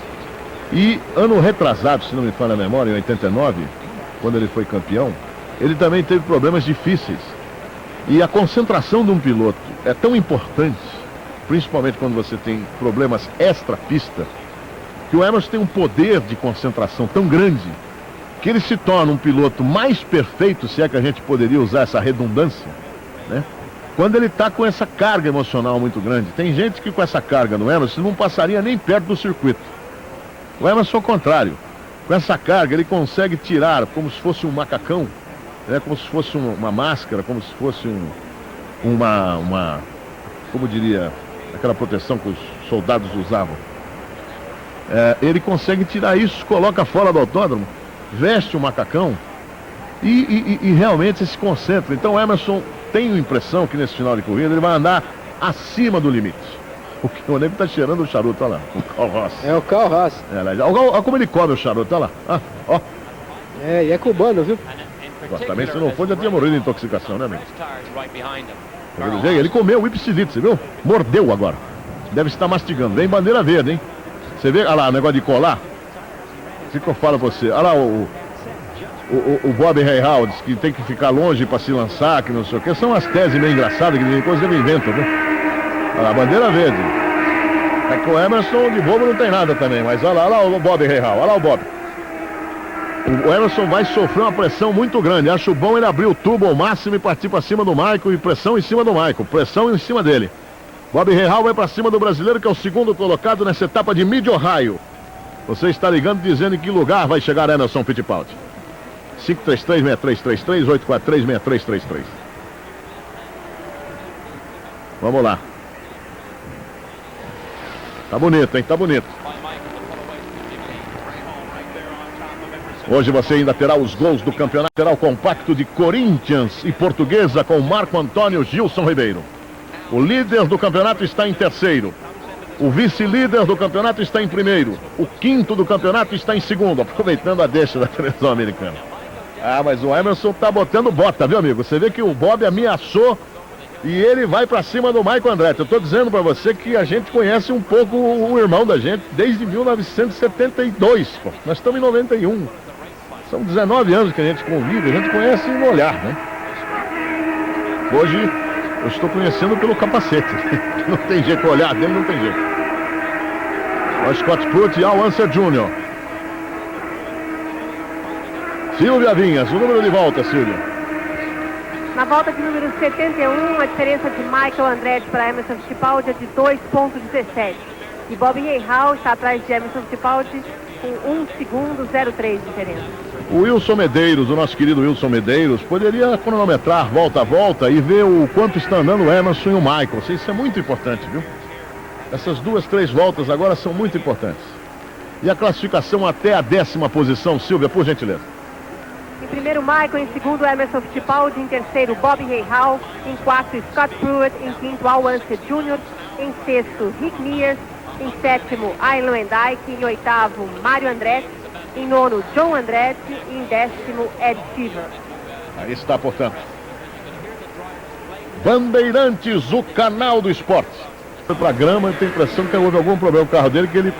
E ano retrasado, se não me falha a memória, em 89, quando ele foi campeão, ele também teve problemas difíceis. E a concentração de um piloto é tão importante, principalmente quando você tem problemas extra-pista, que o Emerson tem um poder de concentração tão grande, que ele se torna um piloto mais perfeito, se é que a gente poderia usar essa redundância, né? Quando ele está com essa carga emocional muito grande. Tem gente que com essa carga no Emerson não passaria nem perto do circuito. O Emerson, ao contrário, com essa carga ele consegue tirar como se fosse um macacão, né? Como se fosse uma máscara, como se fosse como diria, aquela proteção que os soldados usavam. Ele consegue tirar isso, coloca fora do autódromo, veste o macacão e realmente se concentra. Então o Emerson... Tenho a impressão que nesse final de corrida ele vai andar acima do limite. O nego tá cheirando o charuto, olha lá, o Carl Ross. É o Carl Ross. Olha como ele come o charuto, olha lá. Ó. E é cubano, viu? Também se não for já tinha morrido de intoxicação, né, amigo? Ele comeu o Ipsilite, você viu? Mordeu agora. Deve estar mastigando. Vem bandeira verde, hein? Você vê, olha lá, o negócio de colar. O que eu falo pra você? Olha lá o Bob Hayhouse, que tem que ficar longe para se lançar, que não sei o que. São as teses meio engraçadas que depois ele inventa, viu? Olha lá, bandeira verde. É que o Emerson de bobo não tem nada também, mas olha lá o Bob Hayhouse, olha lá o Bob. O Emerson vai sofrer uma pressão muito grande. Acho bom ele abrir o tubo ao máximo e partir para cima do Michael, e pressão em cima do Michael, pressão em cima dele. Bob Rahal vai para cima do brasileiro, que é o segundo colocado nessa etapa de Mid-Ohio. Você está ligando dizendo em que lugar vai chegar Emerson Fittipaldi. 533-6333, 843-6333. Vamos lá. Tá bonito, hein? Tá bonito. Hoje você ainda terá os gols do campeonato. Terá o compacto de Corinthians e Portuguesa com Marco Antônio Gilson Ribeiro. O líder do campeonato está em terceiro. O vice-líder do campeonato está em primeiro. O quinto do campeonato está em segundo. Aproveitando a deixa da televisão americana. Ah, mas o Emerson tá botando bota, viu, amigo? Você vê que o Bob ameaçou e ele vai pra cima do Michael Andretti. Eu tô dizendo pra você que a gente conhece um pouco o irmão da gente desde 1972, pô. Nós estamos em 91. São 19 anos que a gente convive, a gente conhece no olhar, né? Hoje eu estou conhecendo pelo capacete. Não tem jeito, o olhar dele não tem jeito. O Scott Pruitt e Al Unser Jr. Silvia Vinhas, o número de volta, Silvia. Na volta de número 71, a diferença de Michael Andretti para Emerson Fittipaldi é de 2,17. E Bob Rahal está atrás de Emerson Fittipaldi com 1 segundo 03 de diferença. O Wilson Medeiros, o nosso querido Wilson Medeiros, poderia cronometrar volta a volta e ver o quanto está andando o Emerson e o Michael. Isso é muito importante, viu? Essas 2, 3 voltas agora são muito importantes. E a classificação até a 10ª posição, Silvia, por gentileza. Em primeiro, Michael. Em segundo, Emerson Fittipaldi. Em terceiro, Bob Rahal. Em quarto, Scott Pruitt. Em quinto, Al Unser Jr. Em sexto, Rick Mears. Em sétimo, Ian Lewandowski. Em oitavo, Mário Andretti. Em nono, John Andretti. E em 10º, Ed Sheever. Aí está, portanto. Bandeirantes, o canal do esporte. Foi para a grama, eu tenho a impressão que houve algum problema com o carro dele,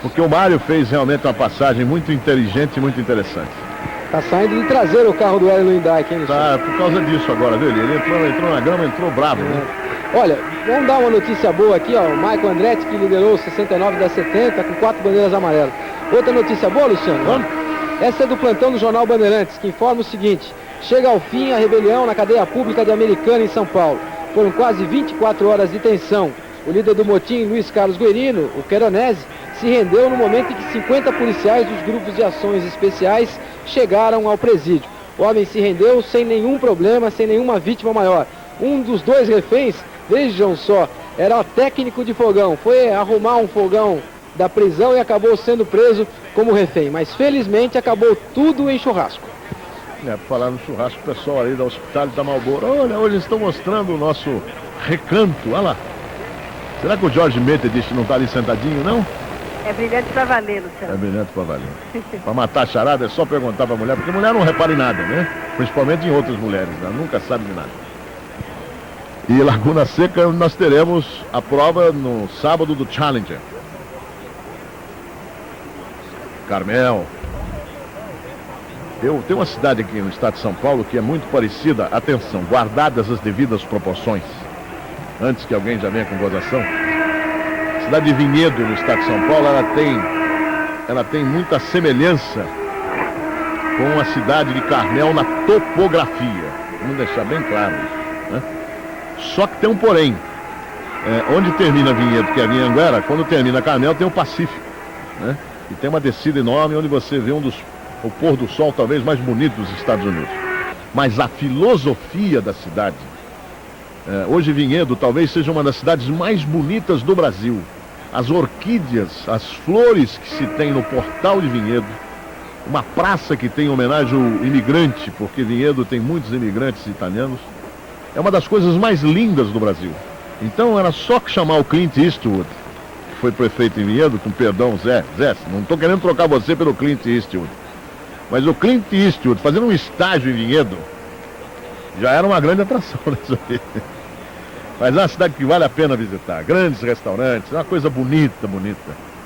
porque o Mário fez realmente uma passagem muito inteligente e muito interessante. Tá saindo de traseiro o carro do Hélio Lewandowski, hein, Tá, por causa disso agora, viu? Ele entrou na grama, entrou bravo, né? Olha, vamos dar uma notícia boa aqui, ó. O Michael Andretti, que liderou 69 das 70, com 4 bandeiras amarelas. Outra notícia boa, Luciano? Vamos. Essa é do plantão do Jornal Bandeirantes, que informa o seguinte: chega ao fim a rebelião na cadeia pública de Americana, em São Paulo. Foram quase 24 horas de tensão. O líder do motim, Luiz Carlos Guerino, o Queronese, se rendeu no momento em que 50 policiais dos grupos de ações especiais chegaram ao presídio. O homem se rendeu sem nenhum problema, sem nenhuma vítima maior. Um dos 2 reféns, vejam só, era técnico de fogão. Foi arrumar um fogão da prisão e acabou sendo preso como refém. Mas felizmente acabou tudo em churrasco. Por falar no churrasco, o pessoal ali da Hospital da Marlboro, olha, hoje estão mostrando o nosso recanto, olha lá. Será que o Jorge Methodist não está ali sentadinho, não? É brilhante pra valer, Luciano. É brilhante pra valer. Pra matar a charada é só perguntar pra mulher, porque mulher não repara em nada, né? Principalmente em outras mulheres, ela nunca sabe de nada. E Laguna Seca nós teremos a prova no sábado do Challenger. Carmel. Tem uma cidade aqui no estado de São Paulo que é muito parecida, atenção, guardadas as devidas proporções, antes que alguém já venha com gozação. A cidade de Vinhedo, no estado de São Paulo, ela tem muita semelhança com a cidade de Carmel na topografia. Vamos deixar bem claro isso, né? Só que tem um porém. Onde termina Vinhedo, que é Vinhanguera, quando termina Carmel tem o Pacífico, né? E tem uma descida enorme onde você vê o pôr do sol talvez mais bonito dos Estados Unidos. Mas a filosofia da cidade, hoje Vinhedo talvez seja uma das cidades mais bonitas do Brasil. As orquídeas, as flores que se tem no portal de Vinhedo, uma praça que tem homenagem ao imigrante, porque Vinhedo tem muitos imigrantes italianos, é uma das coisas mais lindas do Brasil. Então era só que chamar o Clint Eastwood, que foi prefeito em Vinhedo, com perdão, Zé, não estou querendo trocar você pelo Clint Eastwood, mas o Clint Eastwood fazendo um estágio em Vinhedo já era uma grande atração nisso aí. Mas é uma cidade que vale a pena visitar, grandes restaurantes, é uma coisa bonita.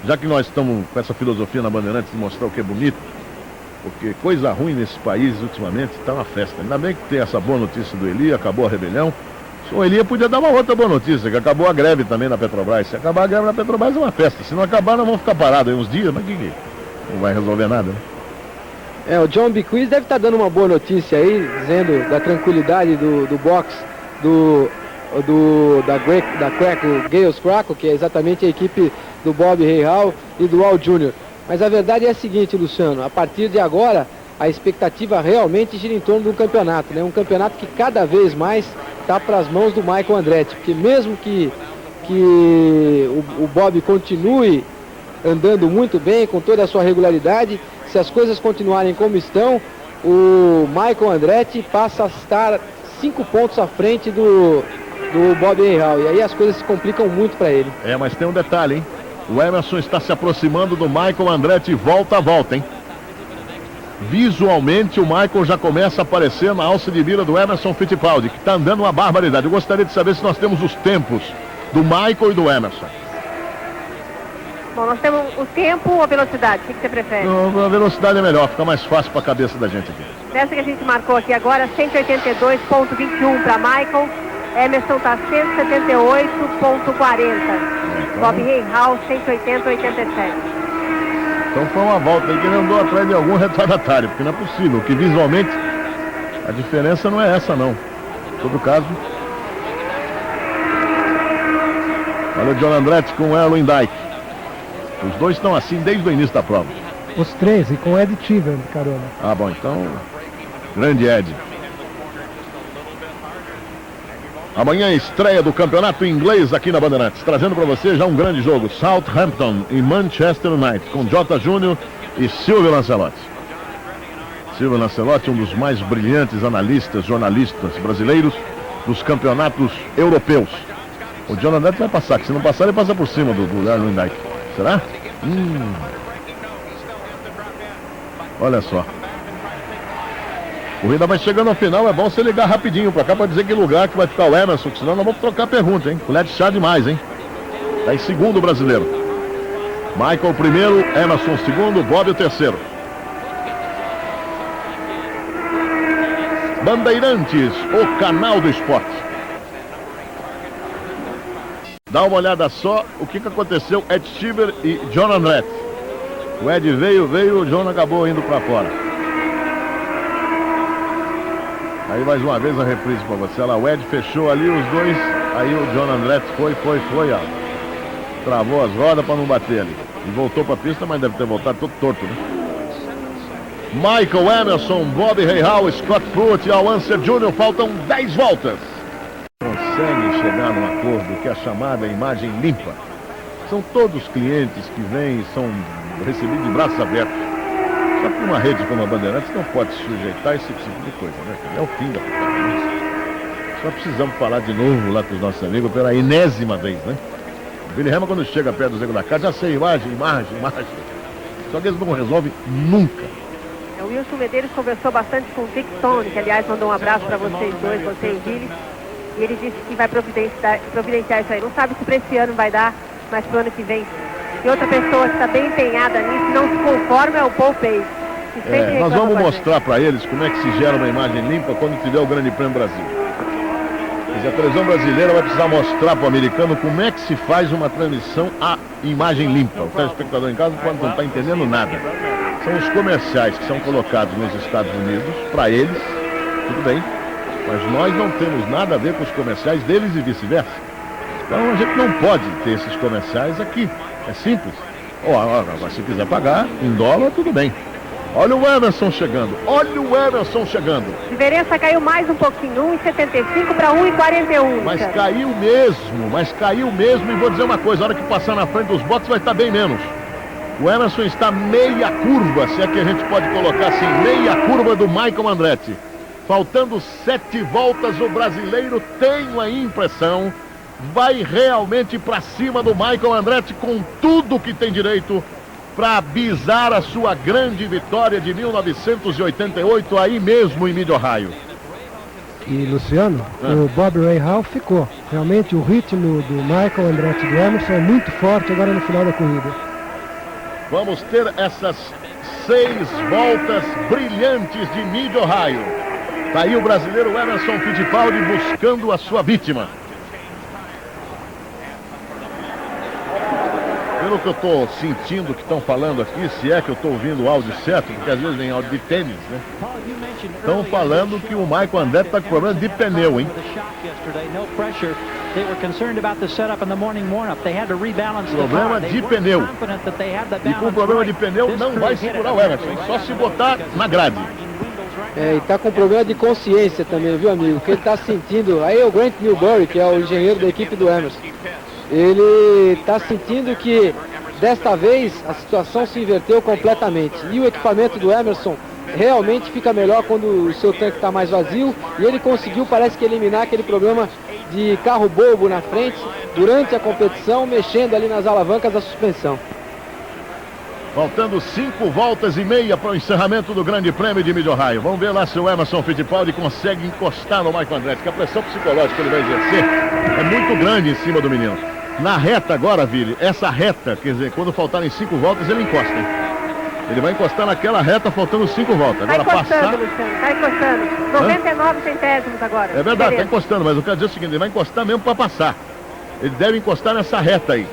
Já que nós estamos com essa filosofia na Bandeirantes de mostrar o que é bonito, porque coisa ruim nesse país ultimamente está uma festa. Ainda bem que tem essa boa notícia do Eli, acabou a rebelião. O Eli podia dar uma outra boa notícia, que acabou a greve também na Petrobras. Se acabar a greve na Petrobras é uma festa, se não acabar nós vamos ficar parados aí uns dias, mas que não vai resolver nada, né? O John Bequist deve estar dando uma boa notícia aí, dizendo da tranquilidade do boxe do da Gales Crackle, que é exatamente a equipe do Bob Rahal e do Al Jr. Mas a verdade é a seguinte, Luciano, a partir de agora a expectativa realmente gira em torno do campeonato, né? Um campeonato que cada vez mais está para as mãos do Michael Andretti, porque mesmo que o Bob continue andando muito bem, com toda a sua regularidade, se as coisas continuarem como estão, o Michael Andretti passa a estar 5 pontos à frente do Bob Rahal, e aí as coisas se complicam muito para ele. Mas tem um detalhe, hein? O Emerson está se aproximando do Michael Andretti volta a volta, hein? Visualmente o Michael já começa a aparecer na alça de mira do Emerson Fittipaldi, que está andando uma barbaridade. Eu gostaria de saber se nós temos os tempos do Michael e do Emerson. Bom, nós temos o tempo ou a velocidade? O que você prefere? A velocidade é melhor, fica mais fácil para a cabeça da gente aqui. Nessa que a gente marcou aqui agora, 182,21 para Michael. Emerson está 178,40. Bob Rahal 180,87. Então foi uma volta aí que ele andou atrás de algum retardatário, porque não é possível, que visualmente a diferença não é essa não. Em todo caso, olha o John Andretti com o Erwin Dyke. Os dois estão assim desde o início da prova. Os três, e com Ed Cheever de carona. Ah, bom, então, grande Ed. Amanhã estreia do campeonato inglês aqui na Bandeirantes, trazendo para você já um grande jogo, Southampton e Manchester United, com Jota Júnior e Silvio Lancelotti. Silvio Lancelotti, um dos mais brilhantes analistas, jornalistas brasileiros dos campeonatos europeus. O John Andretti vai passar, que se não passar ele passa por cima do Erwin Dyke. Será? Olha só. A corrida vai chegando ao final, é bom você ligar rapidinho pra cá pra dizer que lugar que vai ficar o Emerson, senão nós vamos trocar a pergunta, hein? Colher de chá demais, hein? Tá em segundo o brasileiro. Michael primeiro, Emerson segundo, Bob o terceiro. Bandeirantes, o canal do esporte. Dá uma olhada só o que aconteceu, Ed Cheever e John Andretti. O Ed veio, o John acabou indo pra fora. Aí mais uma vez a reprise para você. Olha lá, o Ed fechou ali os dois. Aí o John Andretti foi, ó. Travou as rodas para não bater ali. E voltou para a pista, mas deve ter voltado todo torto, né? Michael Emerson, Bob Rahal, Scott Pruitt e Al Unser Jr. Faltam 10 voltas. Consegue chegar num acordo que é a chamada imagem limpa. São todos clientes que vêm e são recebidos de braços abertos. Só que uma rede como a Bandeirantes não pode sujeitar esse tipo de coisa, né? É o fim da propaganda. Só precisamos falar de novo lá com os nossos amigos pela enésima vez, né? O Billy Hamilton, quando chega perto do Zego da Casa, já sei, imagem. Só que eles não resolvem nunca. O Wilson Medeiros conversou bastante com o Dick Stone, que aliás mandou um abraço para vocês dois, você e Billy. E ele disse que vai providenciar isso aí. Não sabe se para esse ano vai dar, mas para o ano que vem. E outra pessoa que está bem empenhada nisso, não se conforma, é o Paul Pace. Nós vamos mostrar para eles como é que se gera uma imagem limpa quando tiver o Grande Prêmio Brasil. Quer dizer, a televisão brasileira vai precisar mostrar para o americano como é que se faz uma transmissão a imagem limpa. O telespectador em casa pode não estar entendendo nada. São os comerciais que são colocados nos Estados Unidos, para eles, tudo bem. Mas nós não temos nada a ver com os comerciais deles e vice-versa. Então a gente não pode ter esses comerciais aqui. É simples. Se quiser pagar em dólar, tudo bem. Olha o Emerson chegando. A diferença caiu mais um pouquinho, 1,75 para 1,41. Mas caiu mesmo. E vou dizer uma coisa, a hora que passar na frente dos boxes vai estar bem menos. O Emerson está meia curva, se é que a gente pode colocar assim, meia curva do Michael Andretti. Faltando 7 voltas, o brasileiro, tenho a impressão, vai realmente para cima do Michael Andretti com tudo que tem direito para bisar a sua grande vitória de 1988 aí mesmo em Mid-Ohio. E Luciano, o Bob Rahal ficou. Realmente o ritmo do Michael Andretti e do Emerson é muito forte agora no final da corrida. Vamos ter essas 6 voltas brilhantes de Mid-Ohio. Tá aí o brasileiro Emerson Fittipaldi buscando a sua vítima. Pelo que eu estou sentindo que estão falando aqui, se é que eu estou ouvindo o áudio certo, porque às vezes vem áudio de tênis, né? Estão falando que o Michael Andretti está com problema de pneu, hein? Problema de pneu. E com problema de pneu não vai segurar o Emerson, só se botar na grade. E tá com problema de consciência também, viu, amigo? Que ele tá sentindo, aí o Grant Newbury, que é o engenheiro da equipe do Emerson, ele tá sentindo que desta vez a situação se inverteu completamente. E o equipamento do Emerson realmente fica melhor quando o seu tanque está mais vazio, e ele conseguiu, parece que, eliminar aquele problema de carro bobo na frente durante a competição, mexendo ali nas alavancas da suspensão. Faltando 5 voltas e meia para o encerramento do Grande Prêmio de Mid-Ohio. Vamos ver lá se o Emerson Fittipaldi consegue encostar no Michael Andretti, que a pressão psicológica que ele vai exercer é muito grande em cima do menino. Na reta agora, Vili, essa reta, quer dizer, quando faltarem 5 voltas, ele encosta, hein? Ele vai encostar naquela reta faltando 5 voltas. Agora tá encostando, passar... Luciano, tá encostando. 99 centésimos agora. É verdade, tá encostando, mas eu quero dizer o seguinte, ele vai encostar mesmo para passar. Ele deve encostar nessa reta aí.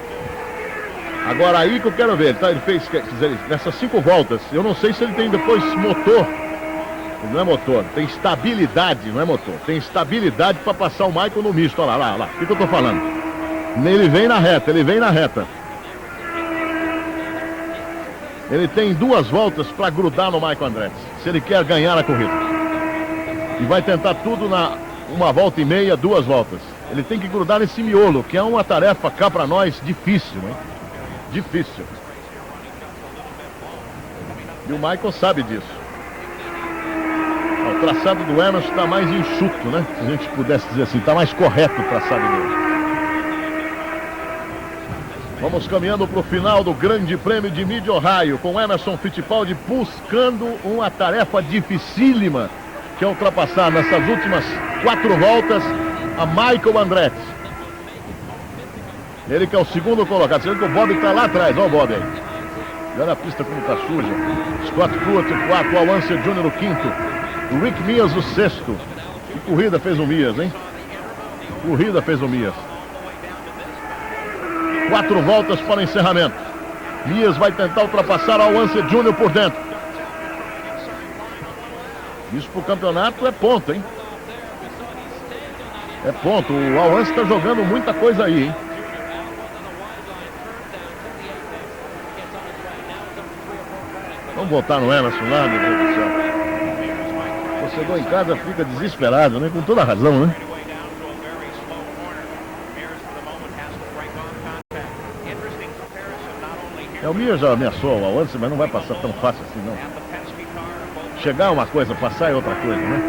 Agora aí que eu quero ver, tá? Ele fez, quer dizer, nessas 5 voltas, eu não sei se ele tem depois motor. Ele não é motor, tem estabilidade, não é motor. Tem estabilidade para passar o Michael no misto, olha lá, lá. O que eu tô falando? Ele vem na reta, ele vem na reta. Ele tem 2 voltas para grudar no Michael Andretti, se ele quer ganhar a corrida. E vai tentar tudo na 1 volta e meia, 2 voltas. Ele tem que grudar nesse miolo, que é uma tarefa cá para nós difícil, né? Difícil. E o Michael sabe disso. O traçado do Emerson está mais enxuto, né? Se a gente pudesse dizer assim, está mais correto o traçado dele. Vamos caminhando para o final do Grande Prêmio de Mid-Ohio, com Emerson Fittipaldi buscando uma tarefa dificílima, que é ultrapassar nessas últimas 4 voltas a Michael Andretti. Ele que é o segundo colocado. Você vê que o Bob está lá atrás. Olha o Bob aí. Olha a pista como está suja. Scott Pruitt o 4, Al Unser Jr. o 5º. O Rick Mears o 6º. Que corrida fez o Mears, hein? Corrida fez o Mears. 4 voltas para o encerramento. Mears vai tentar ultrapassar Al Unser Jr. por dentro. Isso pro campeonato é ponto, hein? É ponto. O Al Unser está jogando muita coisa aí, hein? Vamos botar no Emerson lá, meu Deus do céu. O torcedor em casa fica desesperado, né? Com toda a razão, né? O Mir já ameaçou o Al Unser, mas não vai passar tão fácil assim, não. Chegar é uma coisa, passar é outra coisa, né?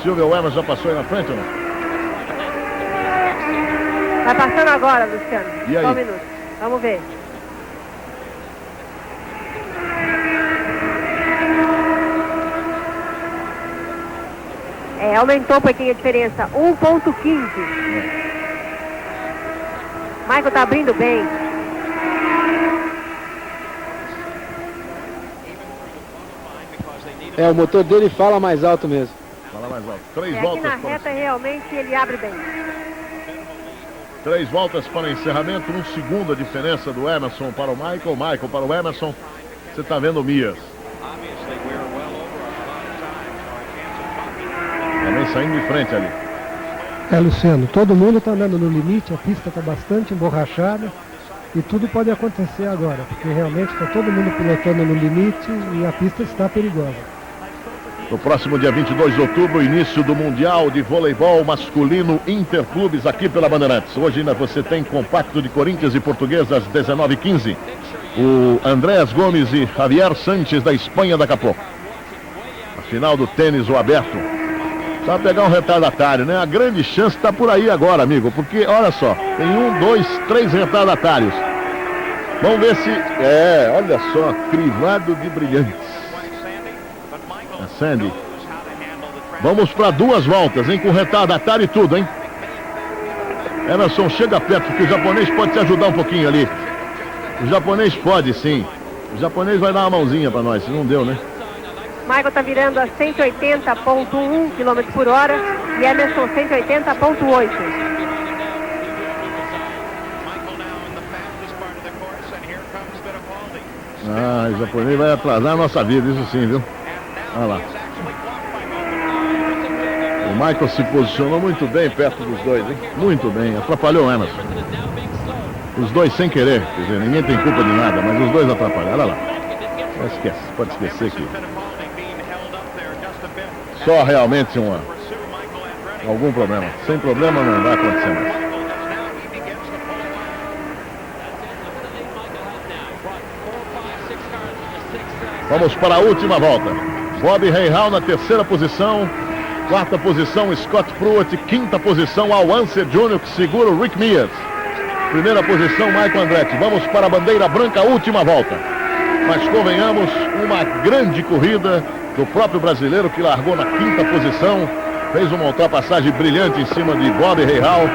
Silvio, o Emerson já passou aí na frente ou não? Tá passando agora, Luciano. E aí? Só um minuto. Vamos ver. Aumentou um pouquinho a diferença, 1,15. Michael tá abrindo bem. O motor dele fala mais alto mesmo. Fala mais alto. 3 voltas. Aqui na reta realmente ele abre bem. 3 voltas para o encerramento, 1 segundo a diferença do Emerson para o Michael, Michael para o Emerson. Você está vendo o Mears. Também saindo de frente ali. Luciano, todo mundo está andando no limite, a pista está bastante emborrachada e tudo pode acontecer agora, porque realmente está todo mundo pilotando no limite e a pista está perigosa. No próximo dia 22 de outubro, início do Mundial de Voleibol Masculino Interclubes aqui pela Bandeirantes. Hoje ainda você tem compacto de Corinthians e Português às 19h15. O Andréas Gomes e Javier Sanches da Espanha daqui a pouco. A final do tênis, o aberto. Só pegar um retardatário, né? A grande chance está por aí agora, amigo. Porque, olha só, tem 1, 2, 3 retardatários. Vamos ver se... olha só, crivado de brilhantes. A Sandy. Vamos para 2 voltas, hein? Com retardatário e tudo, hein? Emerson, chega perto, porque o japonês pode te ajudar um pouquinho ali. O japonês pode, sim. O japonês vai dar uma mãozinha para nós, se não deu, né? Michael está virando a 180,1 km por hora e Emerson 180,8. Ah, o japonês vai atrasar a nossa vida, isso sim, viu? Olha lá. O Michael se posicionou muito bem perto dos dois, hein? Muito bem, atrapalhou o Emerson. Os dois sem querer, quer dizer, ninguém tem culpa de nada, mas os dois atrapalharam, olha lá. Esquece, pode esquecer que só realmente algum problema. Sem problema não vai acontecer mais. Vamos para a última volta. Bobby Rahal na terceira posição. Quarta posição, Scott Pruitt. Quinta posição, Al Unser Jr., que segura o Rick Mears. Primeira posição, Michael Andretti. Vamos para a bandeira branca, última volta. Mas convenhamos, uma grande corrida do próprio brasileiro, que largou na quinta posição. Fez uma ultrapassagem brilhante em cima de Bobby Rahal.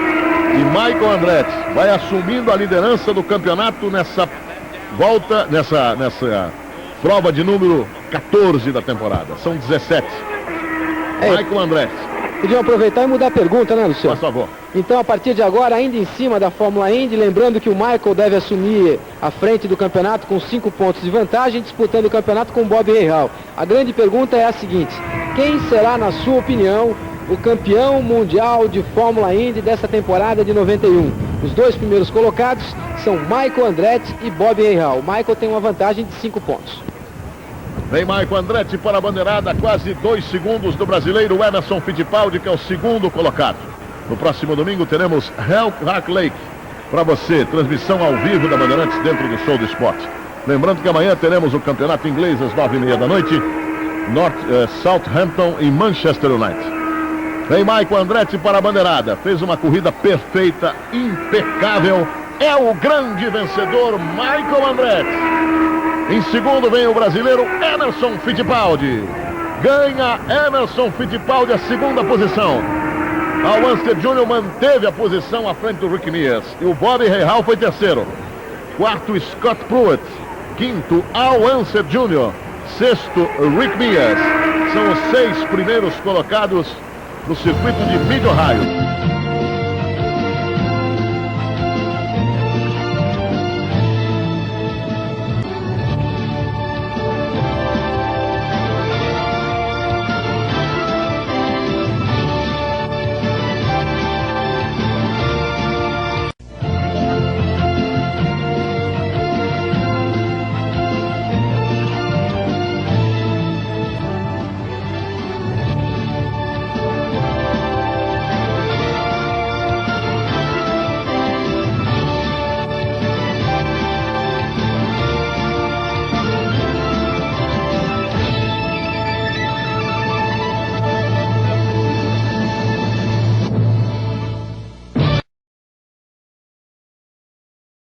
E Michael Andretti vai assumindo a liderança do campeonato nessa volta, nessa prova de número 14 da temporada. São 17. Michael Andretti. Podiam aproveitar e mudar a pergunta, né, Luciano? Por favor. Então, a partir de agora, ainda em cima da Fórmula Indy, lembrando que o Michael deve assumir a frente do campeonato com 5 pontos de vantagem, disputando o campeonato com Bobby Rahal. A grande pergunta é a seguinte: quem será, na sua opinião, o campeão mundial de Fórmula Indy dessa temporada de 91? Os dois primeiros colocados são Michael Andretti e Bobby Rahal. O Michael tem uma vantagem de 5 pontos. Vem Michael Andretti para a bandeirada, quase 2 segundos do brasileiro Emerson Fittipaldi, que é o segundo colocado. No próximo domingo teremos Hell Lake para você, transmissão ao vivo da Bandeirantes dentro do Show do Esporte. Lembrando que amanhã teremos o campeonato inglês às 9h30 da noite, Southampton e Manchester United. Vem Michael Andretti para a bandeirada, fez uma corrida perfeita, impecável, é o grande vencedor Michael Andretti. Em segundo vem o brasileiro Emerson Fittipaldi. Ganha Emerson Fittipaldi a segunda posição. Al Unser Jr. manteve a posição à frente do Rick Mears. E o Bobby Rahal foi terceiro. Quarto, Scott Pruitt. Quinto, Al Unser Jr. Sexto, Rick Mears. São os 6 primeiros colocados no circuito de Mid-Ohio.